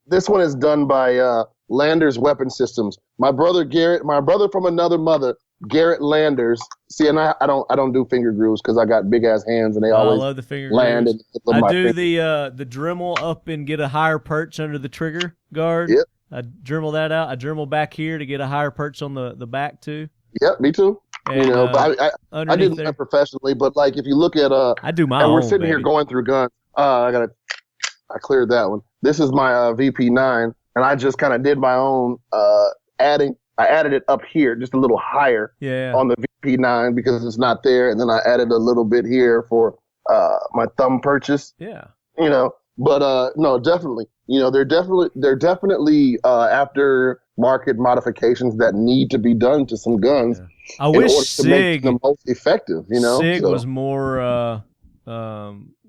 This one is done by Landers Weapon Systems. My brother Garrett, my brother from another mother, Garrett Landers. See, and I don't do finger grooves because I got big ass hands and they always I love the finger land. grooves. I do the Dremel up and get a higher perch under the trigger guard. Yep. I Dremel that out. I Dremel back here to get a higher perch on the back too. Yep, me too. And, but I didn't that professionally, but like if you look at I do my and own. We're sitting here going through guns. I cleared that one. This is my VP9, and I just kind of did my own adding. I added it up here, just a little higher on the VP9 because it's not there, and then I added a little bit here for my thumb purchase. Yeah. You know, but no, definitely. You know, they're definitely after market modifications that need to be done to some guns. Yeah. I wish SIG the most effective. You know, SIG was more.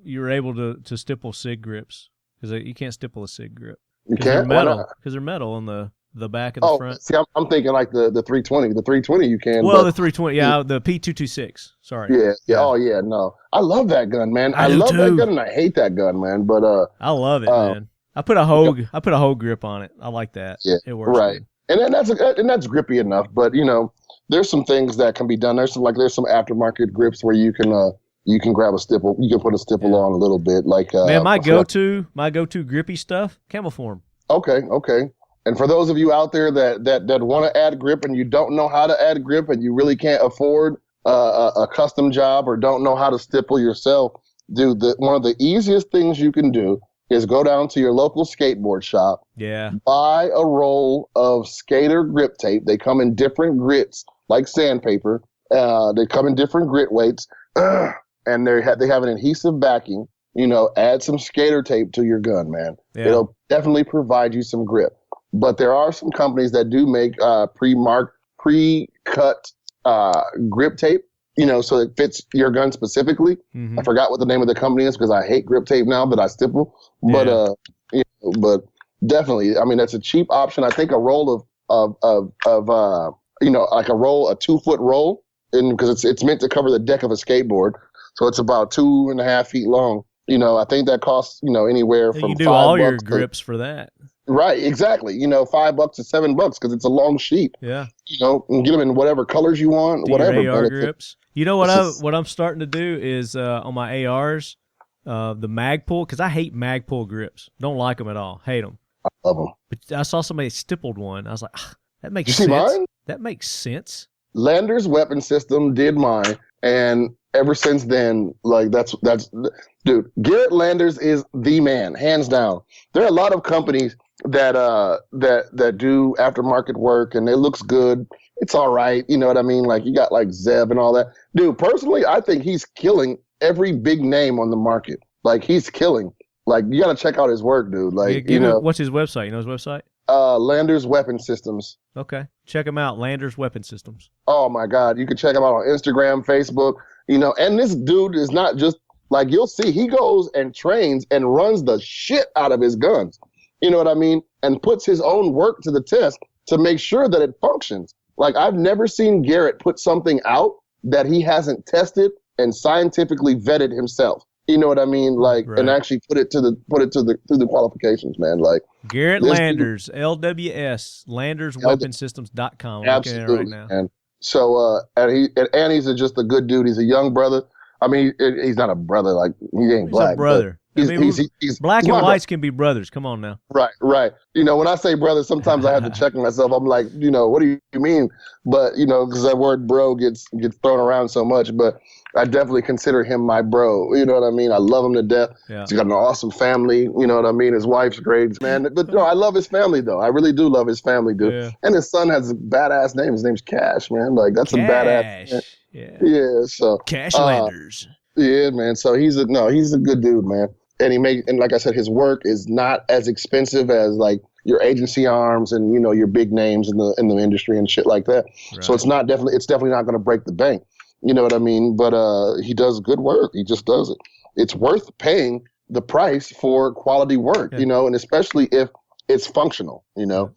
You were able to stipple SIG grips because you can't stipple a SIG grip. You can't because they're metal on the back and the front. See, I'm thinking like the 320. The 320 you can. Well, the 320, the P226. Sorry. Yeah. Oh yeah, no. I love that gun, man. I do love too. that gun and I hate that gun, man. But I love it, man. I put a Hogue grip on it. I like that. Yeah, it works. Right. Good. And that's grippy enough. But you know, there's some things that can be done. There's some aftermarket grips where you can grab a stipple. You can put a stipple on a little bit. Like man, my go-to grippy stuff, Camoform. Okay. And for those of you out there that want to add grip and you don't know how to add grip and you really can't afford a custom job or don't know how to stipple yourself, dude, one of the easiest things you can do is go down to your local skateboard shop. Yeah. Buy a roll of skater grip tape. They come in different grits, like sandpaper. They come in different grit weights, and they have an adhesive backing. You know, add some skater tape to your gun, man. Yeah. It'll definitely provide you some grip. But there are some companies that do make pre-cut grip tape, you know, so it fits your gun specifically. Mm-hmm. I forgot what the name of the company is because I hate grip tape now that I stipple. But but definitely, I mean, that's a cheap option. I think a roll of like a 2-foot roll, and because it's meant to cover the deck of a skateboard, so it's about 2.5 feet long. You know, I think that costs anywhere from you do all your grips for that. Right, exactly. You know, $5 to $7 because it's a long sheet. Yeah. You know, and get them in whatever colors you want, whatever. AR grips. You know what I'm starting to do is on my ARs, the Magpul, because I hate Magpul grips. Don't like them at all. Hate them. I love them. But I saw somebody stippled one. I was like, that makes sense. Mine? That makes sense. Landers Weapon System did mine, and ever since then, like that's dude. Garrett Landers is the man, hands down. There are a lot of companies that do aftermarket work and it looks good. It's all right. You know what I mean? Like you got like Zeb and all that. Dude, personally, I think he's killing every big name on the market. Like he's killing. Like you got to check out his work, dude. Like, what's his website? You know his website? Landers Weapon Systems. Okay. Check him out. Landers Weapon Systems. Oh my God. You can check him out on Instagram, Facebook, and this dude is not just like, you'll see he goes and trains and runs the shit out of his guns. You know what I mean? And puts his own work to the test to make sure that it functions. Like I've never seen Garrett put something out that he hasn't tested and scientifically vetted himself. You know what I mean? Like, right. And actually put it through the qualifications, man. Like Garrett Landers, LWS, LandersWeaponSystems.com. I'm looking at it right now. Man. So and he's just a good dude. He's a young brother. I mean, he's not a brother, like he ain't black. He's a brother. He's black and my whites can be brothers. Come on now. Right. When I say brother, sometimes I have to check myself. I'm like, what do you mean? But because that word bro gets thrown around so much. But I definitely consider him my bro. You know what I mean? I love him to death. Yeah. He's got an awesome family. You know what I mean? His wife's great, man. But I love his family though. I really do love his family, dude. Yeah. And his son has a badass name. His name's Cash, man. Like that's a badass. Man. Yeah. So Cashlanders. Yeah, man. So he's a good dude, man. And like I said, his work is not as expensive as like your agency arms and your big names in the industry and shit like that. Right. So it's definitely not going to break the bank. You know what I mean? But he does good work. He just does it. It's worth paying the price for quality work, and especially if it's functional,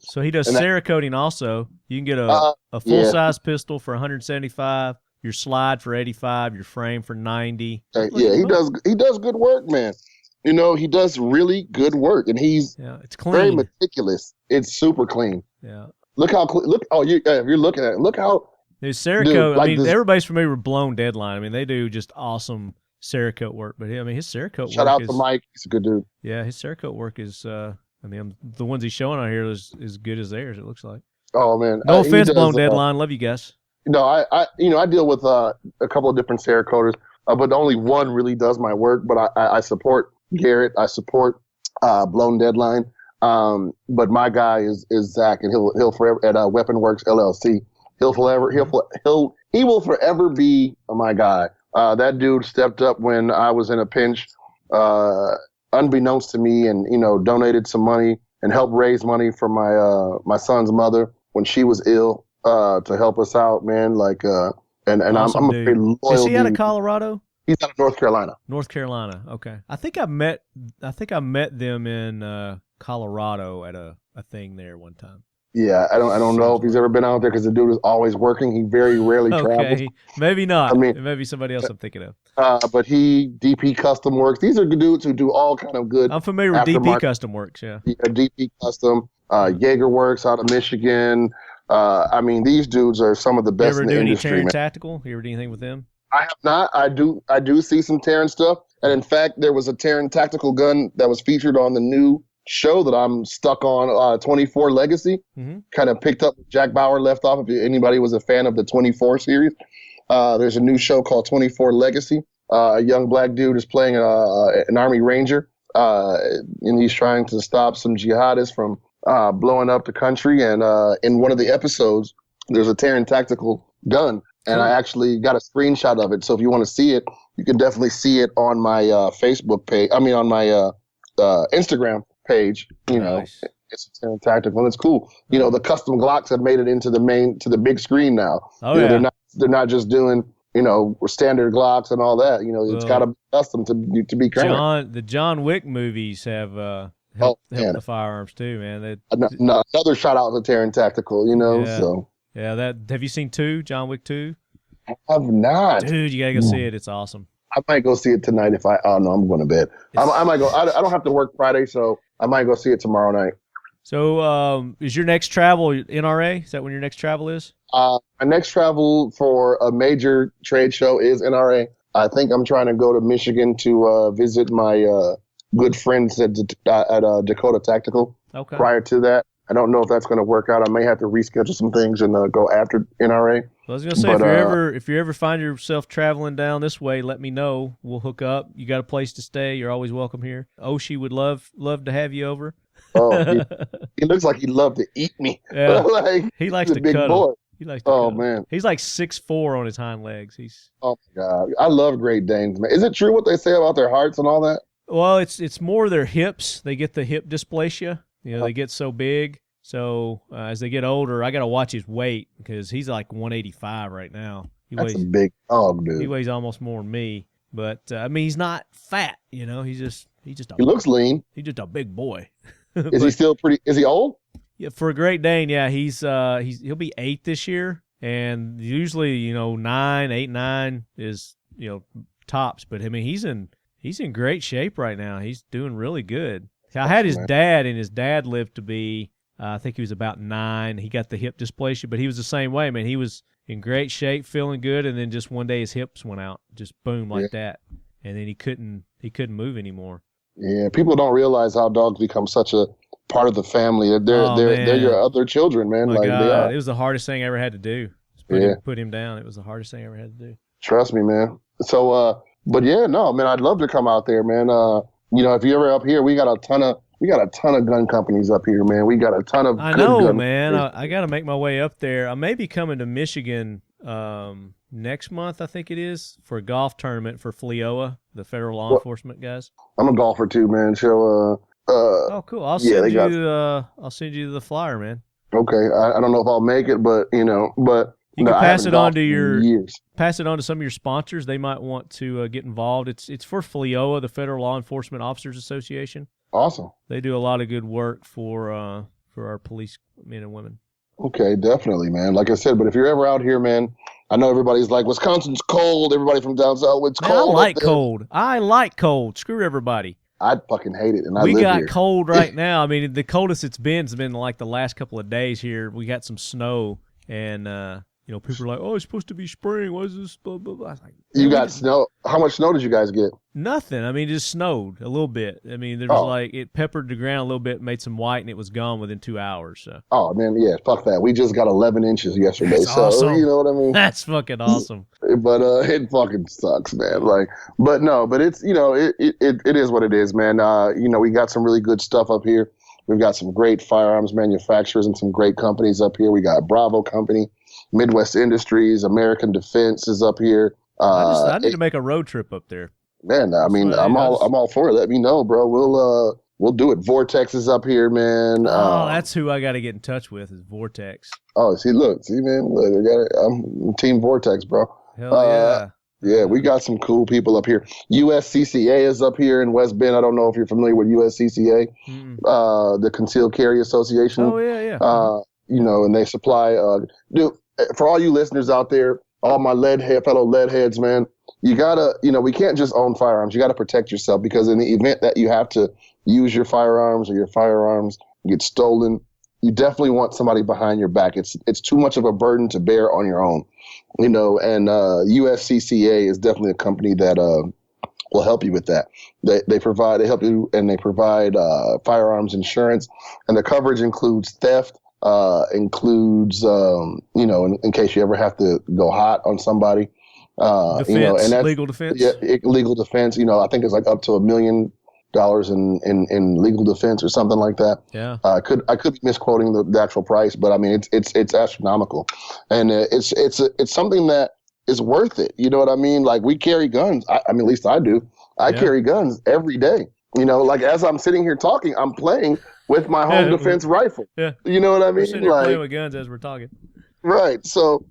So he does Cerakoting also. You can get a full size pistol for $175. Your slide for $85, your frame for $90. He does good work, man. He does really good work, and he's it's clean. Very meticulous. It's super clean. Yeah. Look how look. Oh, if you're looking at it, look how. Cerakote. Everybody's familiar with Blown Deadline. I mean, they do just awesome Cerakote work. But his Cerakote work. Shout out to Mike. He's a good dude. Yeah, his Cerakote work is. The ones he's showing on here is as good as theirs. It looks like. Oh man. No offense, Blown Deadline. Love you guys. No, I deal with a couple of different Cerakoters, but only one really does my work. But I support Garrett. I support Blown Deadline. But my guy is Zach, and he'll forever at Weapon Works LLC. He will forever be my guy. That dude stepped up when I was in a pinch, unbeknownst to me, and donated some money and helped raise money for my son's mother when she was ill. To help us out, man. Like, and awesome, I'm a very loyal dude. Is he out of Colorado? He's out of North Carolina. North Carolina. Okay. I think I met them in Colorado at a thing there one time. Yeah, I don't know if he's ever been out there because the dude is always working. He very rarely travels. Maybe not. I mean, it may be somebody else I'm thinking of. But he DP Custom Works. These are good dudes who do all kind of good. I'm familiar with DP Custom Works. Yeah. DP Custom, Jaeger Works out of Michigan. These dudes are some of the best in the industry. You ever do any Terran Tactical? You ever do anything with them? I have not. I do see some Terran stuff. And in fact, there was a Terran Tactical gun that was featured on the new show that I'm stuck on, 24 Legacy. Mm-hmm. Kind of picked up Jack Bauer left off. If anybody was a fan of the 24 series, there's a new show called 24 Legacy. A young black dude is playing an Army Ranger, and he's trying to stop some jihadists from blowing up the country. And in one of the episodes, there's a Terran Tactical gun, and I actually got a screenshot of it. So if you want to see it, you can definitely see it on my Facebook page. I mean, on my Instagram page. Nice. It's a Terran Tactical, and it's cool. The custom Glocks have made it into the big screen now. Oh, yeah. They're not just doing standard Glocks and all that. It's got to be custom to be current. The John Wick movies have helped the firearms too, man. Another shout out to Terran Tactical. Yeah. So yeah, have you seen John Wick 2? I have not. Dude, you gotta go see it. It's awesome. I might go see it tonight I'm going to bed. I might go. I don't have to work Friday, so I might go see it tomorrow night. So, is your next travel NRA? Is that when your next travel is? My next travel for a major trade show is NRA. I think I'm trying to go to Michigan to visit my good friends at Dakota Tactical. Okay. Prior to that, I don't know if that's going to work out. I may have to reschedule some things and go after NRA. I was going to say, if you ever find yourself traveling down this way, let me know. We'll hook up. You got a place to stay. You're always welcome here. Oshi would love to have you over. Oh, he looks like he'd love to eat me. Yeah. He likes to big cuddle. Boy. He likes to cuddle. Man. He's like 6'4" on his hind legs. Oh my God. I love Great Danes, man. Is it true what they say about their hearts and all that? Well, it's more their hips. They get the hip dysplasia. They get so big. So as they get older, I got to watch his weight because he's like 185 right now. That's a big dog, dude. He weighs almost more than me. But he's not fat. He looks lean. He's just a big boy. Is he still pretty? Is he old? Yeah, for a Great Dane, yeah, he'll be 8 this year, and usually 9 is tops. But I mean he's in great shape right now. He's doing really good. I had his dad, and his dad lived to be I think he was about 9. He got the hip dysplasia, but he was the same way. I mean, he was in great shape, feeling good, and then just one day his hips went out, just boom like that, and then he couldn't move anymore. Yeah, people don't realize how dogs become such a part of the family. They're your other children, man. My like God, they are. It was the hardest thing I ever had to do. Put him down. It was the hardest thing I ever had to do. Trust me, man. So, but yeah, no, man, I'd love to come out there, man. If you're ever up here, we got a ton of gun companies up here, man. We got a ton of. I know, man. I got to make my way up there. I may be coming to Michigan next month, I think it is, for a golf tournament for FLEOA, the federal law enforcement guys. I'm a golfer too, man. So, oh, cool. I'll send you the flyer, man. Okay, I don't know if I'll make it, but you can pass it on to some of your sponsors. They might want to get involved. It's for FLEOA, the Federal Law Enforcement Officers Association. Awesome. They do a lot of good work for our police men and women. Okay, definitely, man. Like I said, but if you're ever out here, man, I know everybody's like, Wisconsin's cold. Everybody from down south, it's cold. I like cold. Screw everybody. I fucking hate it, and we got cold right now. I mean, the coldest it's been has been like the last couple of days here. We got some snow, and people are like, "Oh, it's supposed to be spring. What is this?" Blah blah blah. I was like, you got snow? How much snow did you guys get? Nothing. I mean, it just snowed a little bit. I mean, there was it peppered the ground a little bit, made some white, and it was gone within 2 hours. So. Oh man, yeah, fuck that. We just got 11 inches yesterday. That's so awesome. You know what I mean? That's fucking awesome. But it fucking sucks, man. But it's it is what it is, man. We got some really good stuff up here. We've got some great firearms manufacturers and some great companies up here. We got Bravo Company, Midwest Industries, American Defense is up here. I need to make a road trip up there. Man, I mean, I'm all for it. Let me know, bro. We'll do it. Vortex is up here, man. That's who I got to get in touch with is Vortex. Oh, see, man, I'm Team Vortex, bro. Hell yeah. Yeah, we got some cool people up here. USCCA is up here in West Bend. I don't know if you're familiar with USCCA, the Concealed Carry Association. Oh, yeah. And they supply, for all you listeners out there, all my fellow lead heads, man, you gotta, we can't just own firearms. You gotta protect yourself, because in the event that you have to use your firearms or your firearms get stolen, you definitely want somebody behind your back. It's too much of a burden to bear on your own, and USCCA is definitely a company that will help you with that. They help you, and they provide firearms insurance, and the coverage includes theft, includes in case you ever have to go hot on somebody, defense, and that's legal defense. Yeah, legal defense. I think it's like up to $1 million in legal defense or something like that. Yeah. I could be misquoting the actual price, but I mean it's astronomical, and it's something that is worth it. You know what I mean? Like, we carry guns. I mean, at least I do. I carry guns every day. Like as I'm sitting here talking, I'm playing with my home defense rifle. Yeah. You know what I mean? We're sitting here playing with guns as we're talking. Right. So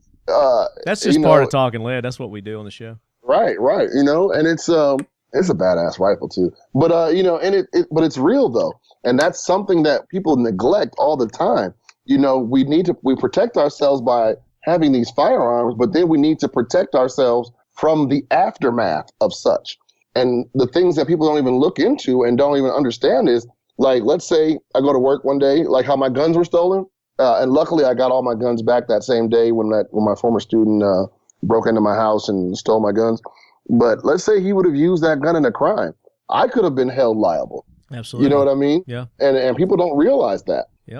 that's just part of Talking Lead. That's what we do on the show. Right. And it's a badass rifle too. But but it's real though. And that's something that people neglect all the time. We protect ourselves by having these firearms, but then we need to protect ourselves from the aftermath of such. And the things that people don't even look into and don't even understand is, like, let's say I go to work one day, like how my guns were stolen. And luckily I got all my guns back that same day when my former student broke into my house and stole my guns. But let's say he would have used that gun in a crime. I could have been held liable. Absolutely. You know what I mean? Yeah. And people don't realize that. Yeah.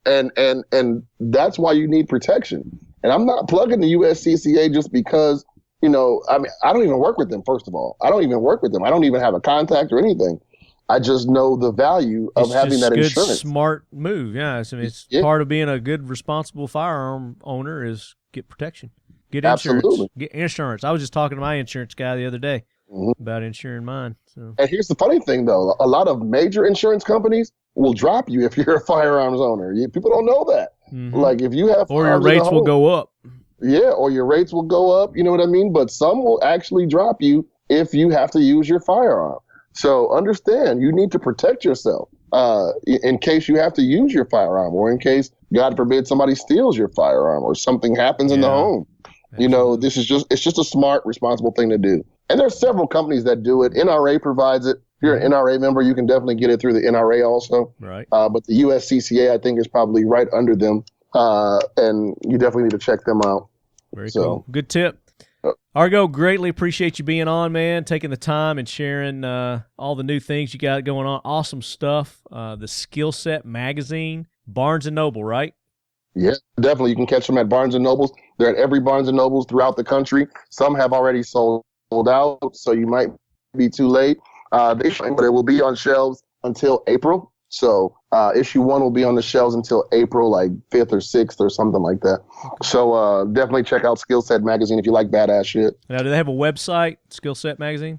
And that's why you need protection. And I'm not plugging the USCCA just because, I mean, I don't even work with them, first of all. I don't even work with them. I don't even have a contact or anything. I just know the value of having that insurance. It's a smart move. Yeah. I mean, it's part of being a good, responsible firearm owner is get protection. Get insurance. Absolutely. Get insurance. I was just talking to my insurance guy the other day about insuring mine. So. And here's the funny thing, though. A lot of major insurance companies will drop you if you're a firearms owner. People don't know that. Mm-hmm. Like, if you have or your rates will go up. Yeah, or your rates will go up. You know what I mean? But some will actually drop you if you have to use your firearm. So understand, you need to protect yourself in case you have to use your firearm, or in case, God forbid, somebody steals your firearm or something happens in the home. Absolutely. It's just a smart, responsible thing to do. And there's several companies that do it. NRA provides it. If you're an NRA member, you can definitely get it through the NRA also. Right. But the USCCA, I think, is probably right under them. And you definitely need to check them out. Very cool. Good tip. Argo, greatly appreciate you being on, man, taking the time and sharing all the new things you got going on. Awesome stuff. The Skill Set magazine, Barnes & Noble, right? Yeah, definitely. You can catch them at Barnes & Nobles. They're at every Barnes & Nobles throughout the country. Some have already sold out, so you might be too late. But it will be on shelves until April. So issue 1 will be on the shelves until April, like 5th or 6th or something like that. So definitely check out Skill Set magazine if you like badass shit. Now, do they have a website, Skill Set magazine?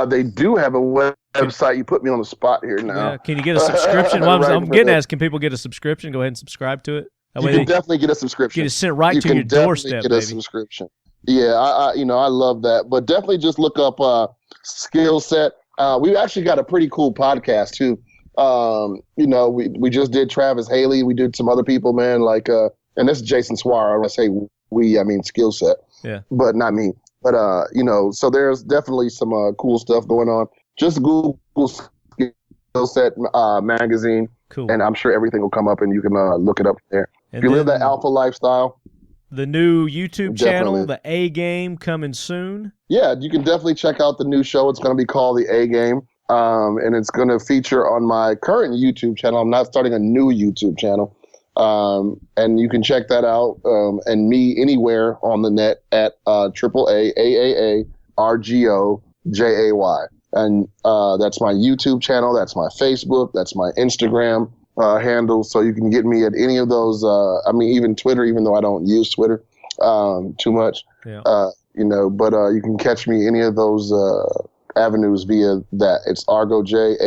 They do have a website. You put me on the spot here now. Yeah. Can you get a subscription? Well, I'm getting at, can people get a subscription? Go ahead and subscribe to it. You can definitely get a subscription. Get it sent right to your doorstep, get a subscription. Yeah, I love that. But definitely just look up Skill Set. We've actually got a pretty cool podcast too. We just did Travis Haley. We did some other people, man. Like, and this is Jason Swar. When I say we, I mean Skill Set. Yeah. But not me. But so there's definitely some cool stuff going on. Just Google Skill Set magazine. Cool. And I'm sure everything will come up, and you can look it up there. And if you live that alpha lifestyle. The new YouTube channel, the A Game, coming soon. Yeah, you can definitely check out the new show. It's going to be called the A Game, and it's going to feature on my current YouTube channel. I'm not starting a new YouTube channel, and you can check that out and me anywhere on the net at AAAARGO JAY. And that's my YouTube channel. That's my Facebook. That's my Instagram handle. So you can get me at any of those. Even Twitter, even though I don't use Twitter too much. Yeah. But you can catch me any of those avenues via that. It's Argo J,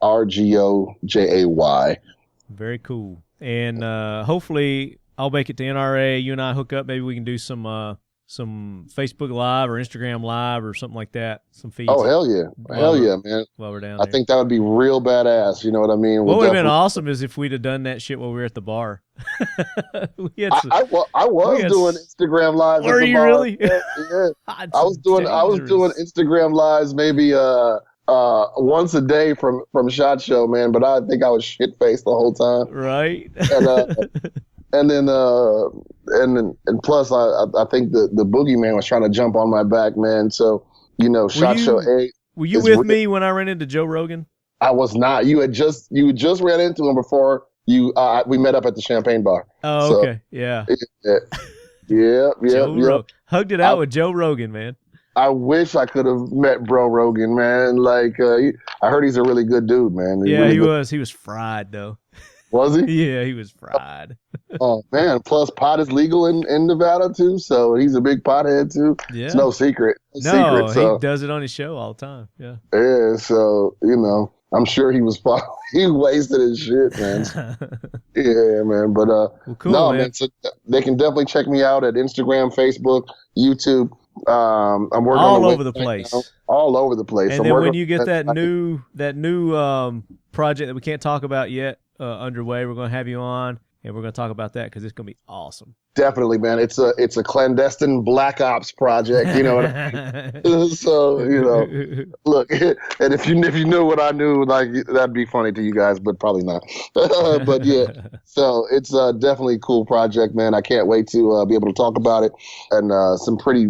AAARGO JAY. Very cool. And hopefully I'll make it to NRA. You and I hook up. Maybe we can do some Facebook Live or Instagram Live or something like that. Some feeds. Oh, hell yeah. Hell yeah, man. While we're down I there. think that would be real badass. You know what I mean? What would have been awesome is if we'd have done that shit while we were at the bar. I was doing Instagram Lives. Were you really? Yeah. I was doing Instagram Lives maybe once a day from SHOT Show, man. But I think I was shit faced the whole time. Right. And plus I think the boogeyman was trying to jump on my back, man. So SHOT Show 8. Were you with me when I ran into Joe Rogan? I was not. You just ran into him before we met up at the Champagne Bar. Oh, so, okay. Yeah. Yeah. Hugged it out with Joe Rogan, man. I wish I could have met Bro Rogan, man. Like, I heard he's a really good dude, man. He was. He was fried, though. Was he? Yeah, he was fried. Oh, man. Plus, pot is legal in Nevada, too, so he's a big pothead, too. Yeah. It's no secret. He does it on his show all the time. Yeah. Yeah, so, I'm sure he was he wasted his shit, man. Yeah, man. But cool, man. So they can definitely check me out at Instagram, Facebook, YouTube. I'm working all over the place. All over the place. And then when you get that new project that we can't talk about yet underway, we're going to have you on, and we're going to talk about that because it's going to be awesome. Definitely, man. It's a clandestine black ops project. You know what I mean? So look, and if you knew what I knew, like that'd be funny to you guys, but probably not. But yeah, so it's definitely a cool project, man. I can't wait to be able to talk about it, and some pretty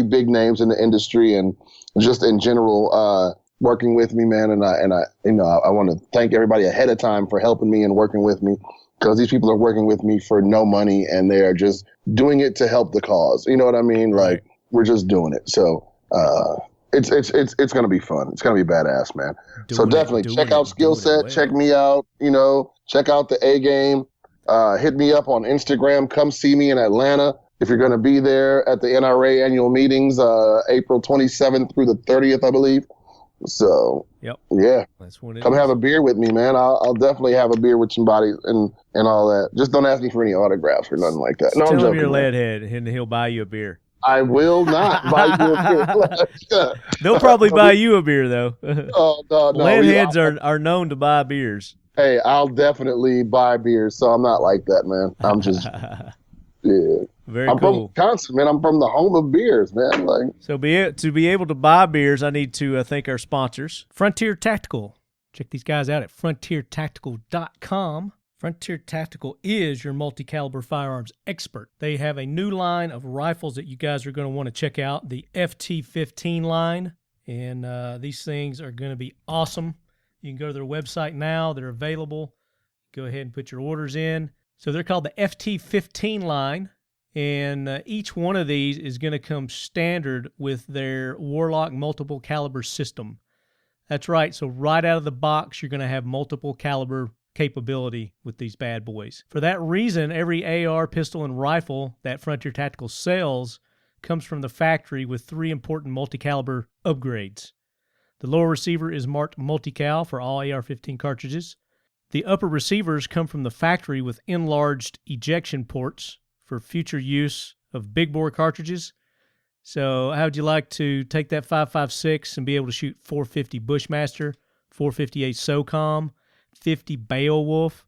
big names in the industry and just in general working with me, man. And I want to thank everybody ahead of time for helping me and working with me. Because these people are working with me for no money and they are just doing it to help the cause. You know what I mean? Like we're just doing it. So it's gonna be fun. It's gonna be badass, man. So definitely check out Skill Set. Check me out. Check out the A Game. Hit me up on Instagram. Come see me in Atlanta if you're gonna be there at the NRA annual meetings, April 27th through the 30th, I believe. So yeah, that's when it come is. Have a beer with me, man. I'll definitly have a beer with somebody and all that. Just don't ask me for any autographs or nothing like that. No, I'm tell joking, him you're lead head and he'll buy you a beer. I will not buy you a beer. They'll probably buy you a beer though. Oh no. Lead heads are known to buy beers. Hey, I'll definitely buy beers, so I'm not like that, man. I'm just yeah. I'm from Wisconsin, man. I'm from the home of beers, man. Like, so to be able to buy beers, I need to thank our sponsors, Frontier Tactical. Check these guys out at frontiertactical.com. Frontier Tactical is your multi-caliber firearms expert. They have a new line of rifles that you guys are going to want to check out, the FT15 line, and these things are going to be awesome. You can go to their website now. They're available. Go ahead and put your orders in. So they're called the FT15 line, and each one of these is going to come standard with their Warlock multiple caliber system. That's right. So right out of the box, you're going to have multiple caliber capability with these bad boys. For that reason, every AR, pistol, and rifle that Frontier Tactical sells comes from the factory with 3 important multi-caliber upgrades. The lower receiver is marked multi-cal for all AR-15 cartridges. The upper receivers come from the factory with enlarged ejection ports for future use of big bore cartridges. So how would you like to take that 5.56 and be able to shoot 450 Bushmaster, 458 SOCOM, 50 Beowulf?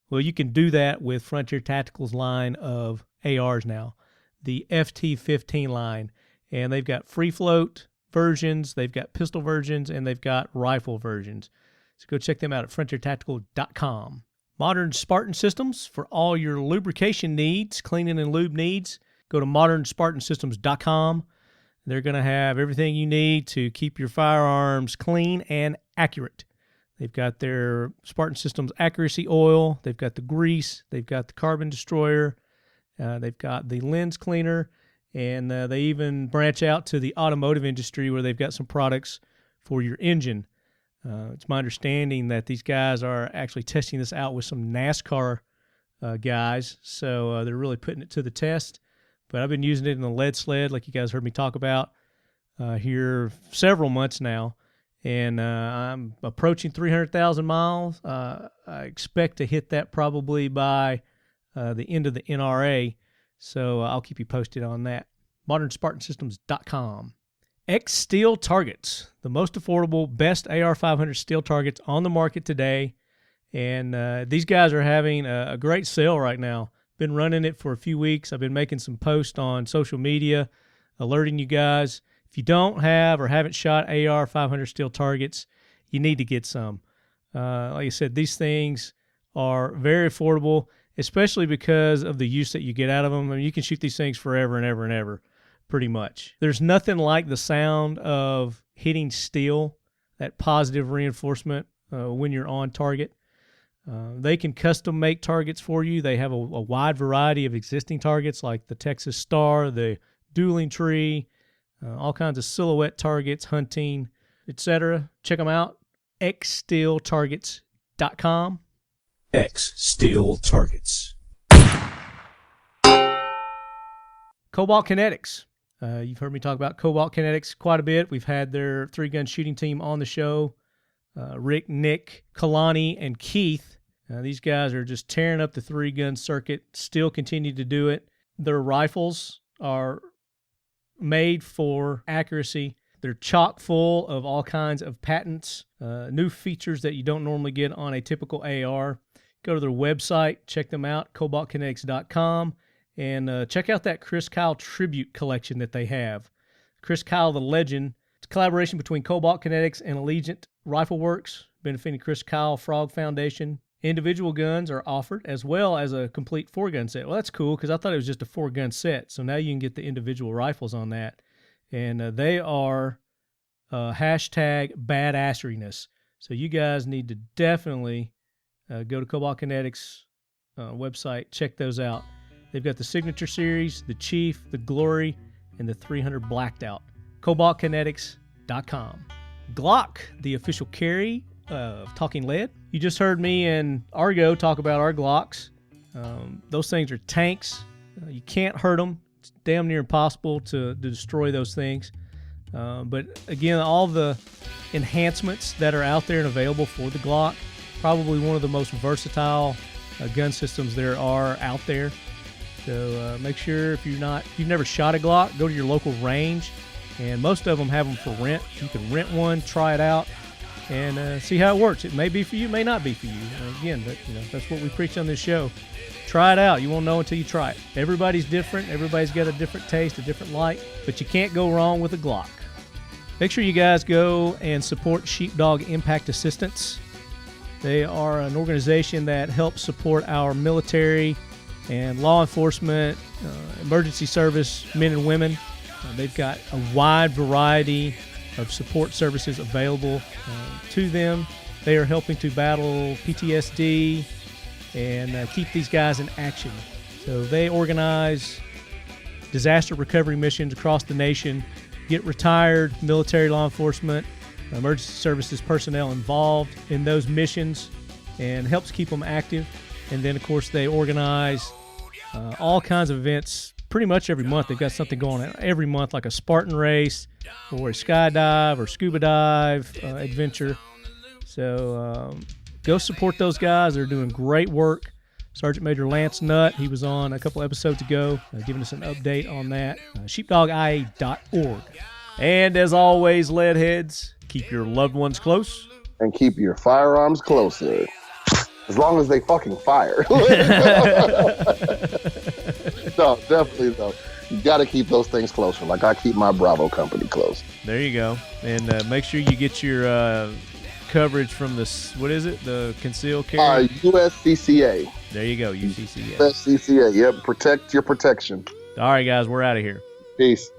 Well, you can do that with Frontier Tactical's line of ARs now, the FT15 line. And they've got free float versions, they've got pistol versions, and they've got rifle versions. So go check them out at frontiertactical.com. Modern Spartan Systems for all your lubrication needs, cleaning and lube needs. Go to modernspartansystems.com. They're going to have everything you need to keep your firearms clean and accurate. They've got their Spartan Systems accuracy oil. They've got the grease. They've got the carbon destroyer. They've got the lens cleaner. And they even branch out to the automotive industry where they've got some products for your engine. It's my understanding that these guys are actually testing this out with some NASCAR guys. So they're really putting it to the test. But I've been using it in the lead sled, like you guys heard me talk about here several months now. And I'm approaching 300,000 miles. I expect to hit that probably by the end of the NRA. So I'll keep you posted on that. ModernSpartanSystems.com. X Steel Targets, the most affordable, best AR-500 steel targets on the market today. And these guys are having a great sale right now. Been running it for a few weeks. I've been making some posts on social media, alerting you guys. If you don't have or haven't shot AR-500 steel targets, you need to get some. Like I said, these things are very affordable, especially because of the use that you get out of them. I mean, you can shoot these things forever and ever and ever, pretty much. There's nothing like the sound of hitting steel, that positive reinforcement when you're on target. They can custom make targets for you. They have a wide variety of existing targets like the Texas Star, the Dueling Tree, all kinds of silhouette targets, hunting, etc. Check them out. xsteeltargets.com. X Steel Targets. Cobalt Kinetics. You've heard me talk about Cobalt Kinetics quite a bit. We've had their 3-gun shooting team on the show. Rick, Nick, Kalani, and Keith. These guys are just tearing up the 3-gun circuit, still continue to do it. Their rifles are made for accuracy. They're chock full of all kinds of patents, new features that you don't normally get on a typical AR. Go to their website, check them out, cobaltkinetics.com, and check out that Chris Kyle tribute collection that they have. Chris Kyle, the legend. It's a collaboration between Cobalt Kinetics and Allegiant Rifle Works, benefiting Chris Kyle Frog Foundation. Individual guns are offered as well as a complete 4-gun set. Well, that's cool because I thought it was just a 4-gun set. So now you can get the individual rifles on that. And they are hashtag badasseriness. So you guys need to definitely go to Cobalt Kinetics website, check those out. They've got the Signature Series, the Chief, the Glory, and the 300 Blacked Out. CobaltKinetics.com. Glock, the official carry of Talking Lead. You just heard me and Argo talk about our Glocks. Those things are tanks. You can't hurt them. It's damn near impossible to destroy those things. But again, all the enhancements that are out there and available for the Glock, probably one of the most versatile gun systems there are out there. So make sure if you've never shot a Glock, go to your local range, and most of them have them for rent. You can rent one, try it out, and see how it works. It may be for you, may not be for you. Again, that's what we preach on this show. Try it out. You won't know until you try it. Everybody's different. Everybody's got a different taste, a different like, but you can't go wrong with a Glock. Make sure you guys go and support Sheepdog Impact Assistance. They are an organization that helps support our military and law enforcement, emergency service men and women. They've got a wide variety of support services available to them. They are helping to battle PTSD and keep these guys in action. So they organize disaster recovery missions across the nation, get retired military, law enforcement, emergency services personnel involved in those missions, and helps keep them active. And then, of course, they organize all kinds of events pretty much every month. They've got something going on every month, like a Spartan race or a skydive or scuba dive adventure. So go support those guys. They're doing great work. Sergeant Major Lance Nutt, he was on a couple episodes ago, giving us an update on that. Sheepdogia.org. And as always, leadheads, keep your loved ones close. And keep your firearms closer. As long as they fucking fire. No, definitely though. You got to keep those things closer. Like I keep my Bravo company close. There you go. And make sure you get your coverage from this, what is it? The concealed carry? USCCA. There you go, UCCA. USCCA, yep. Protect your protection. All right, guys, we're out of here. Peace.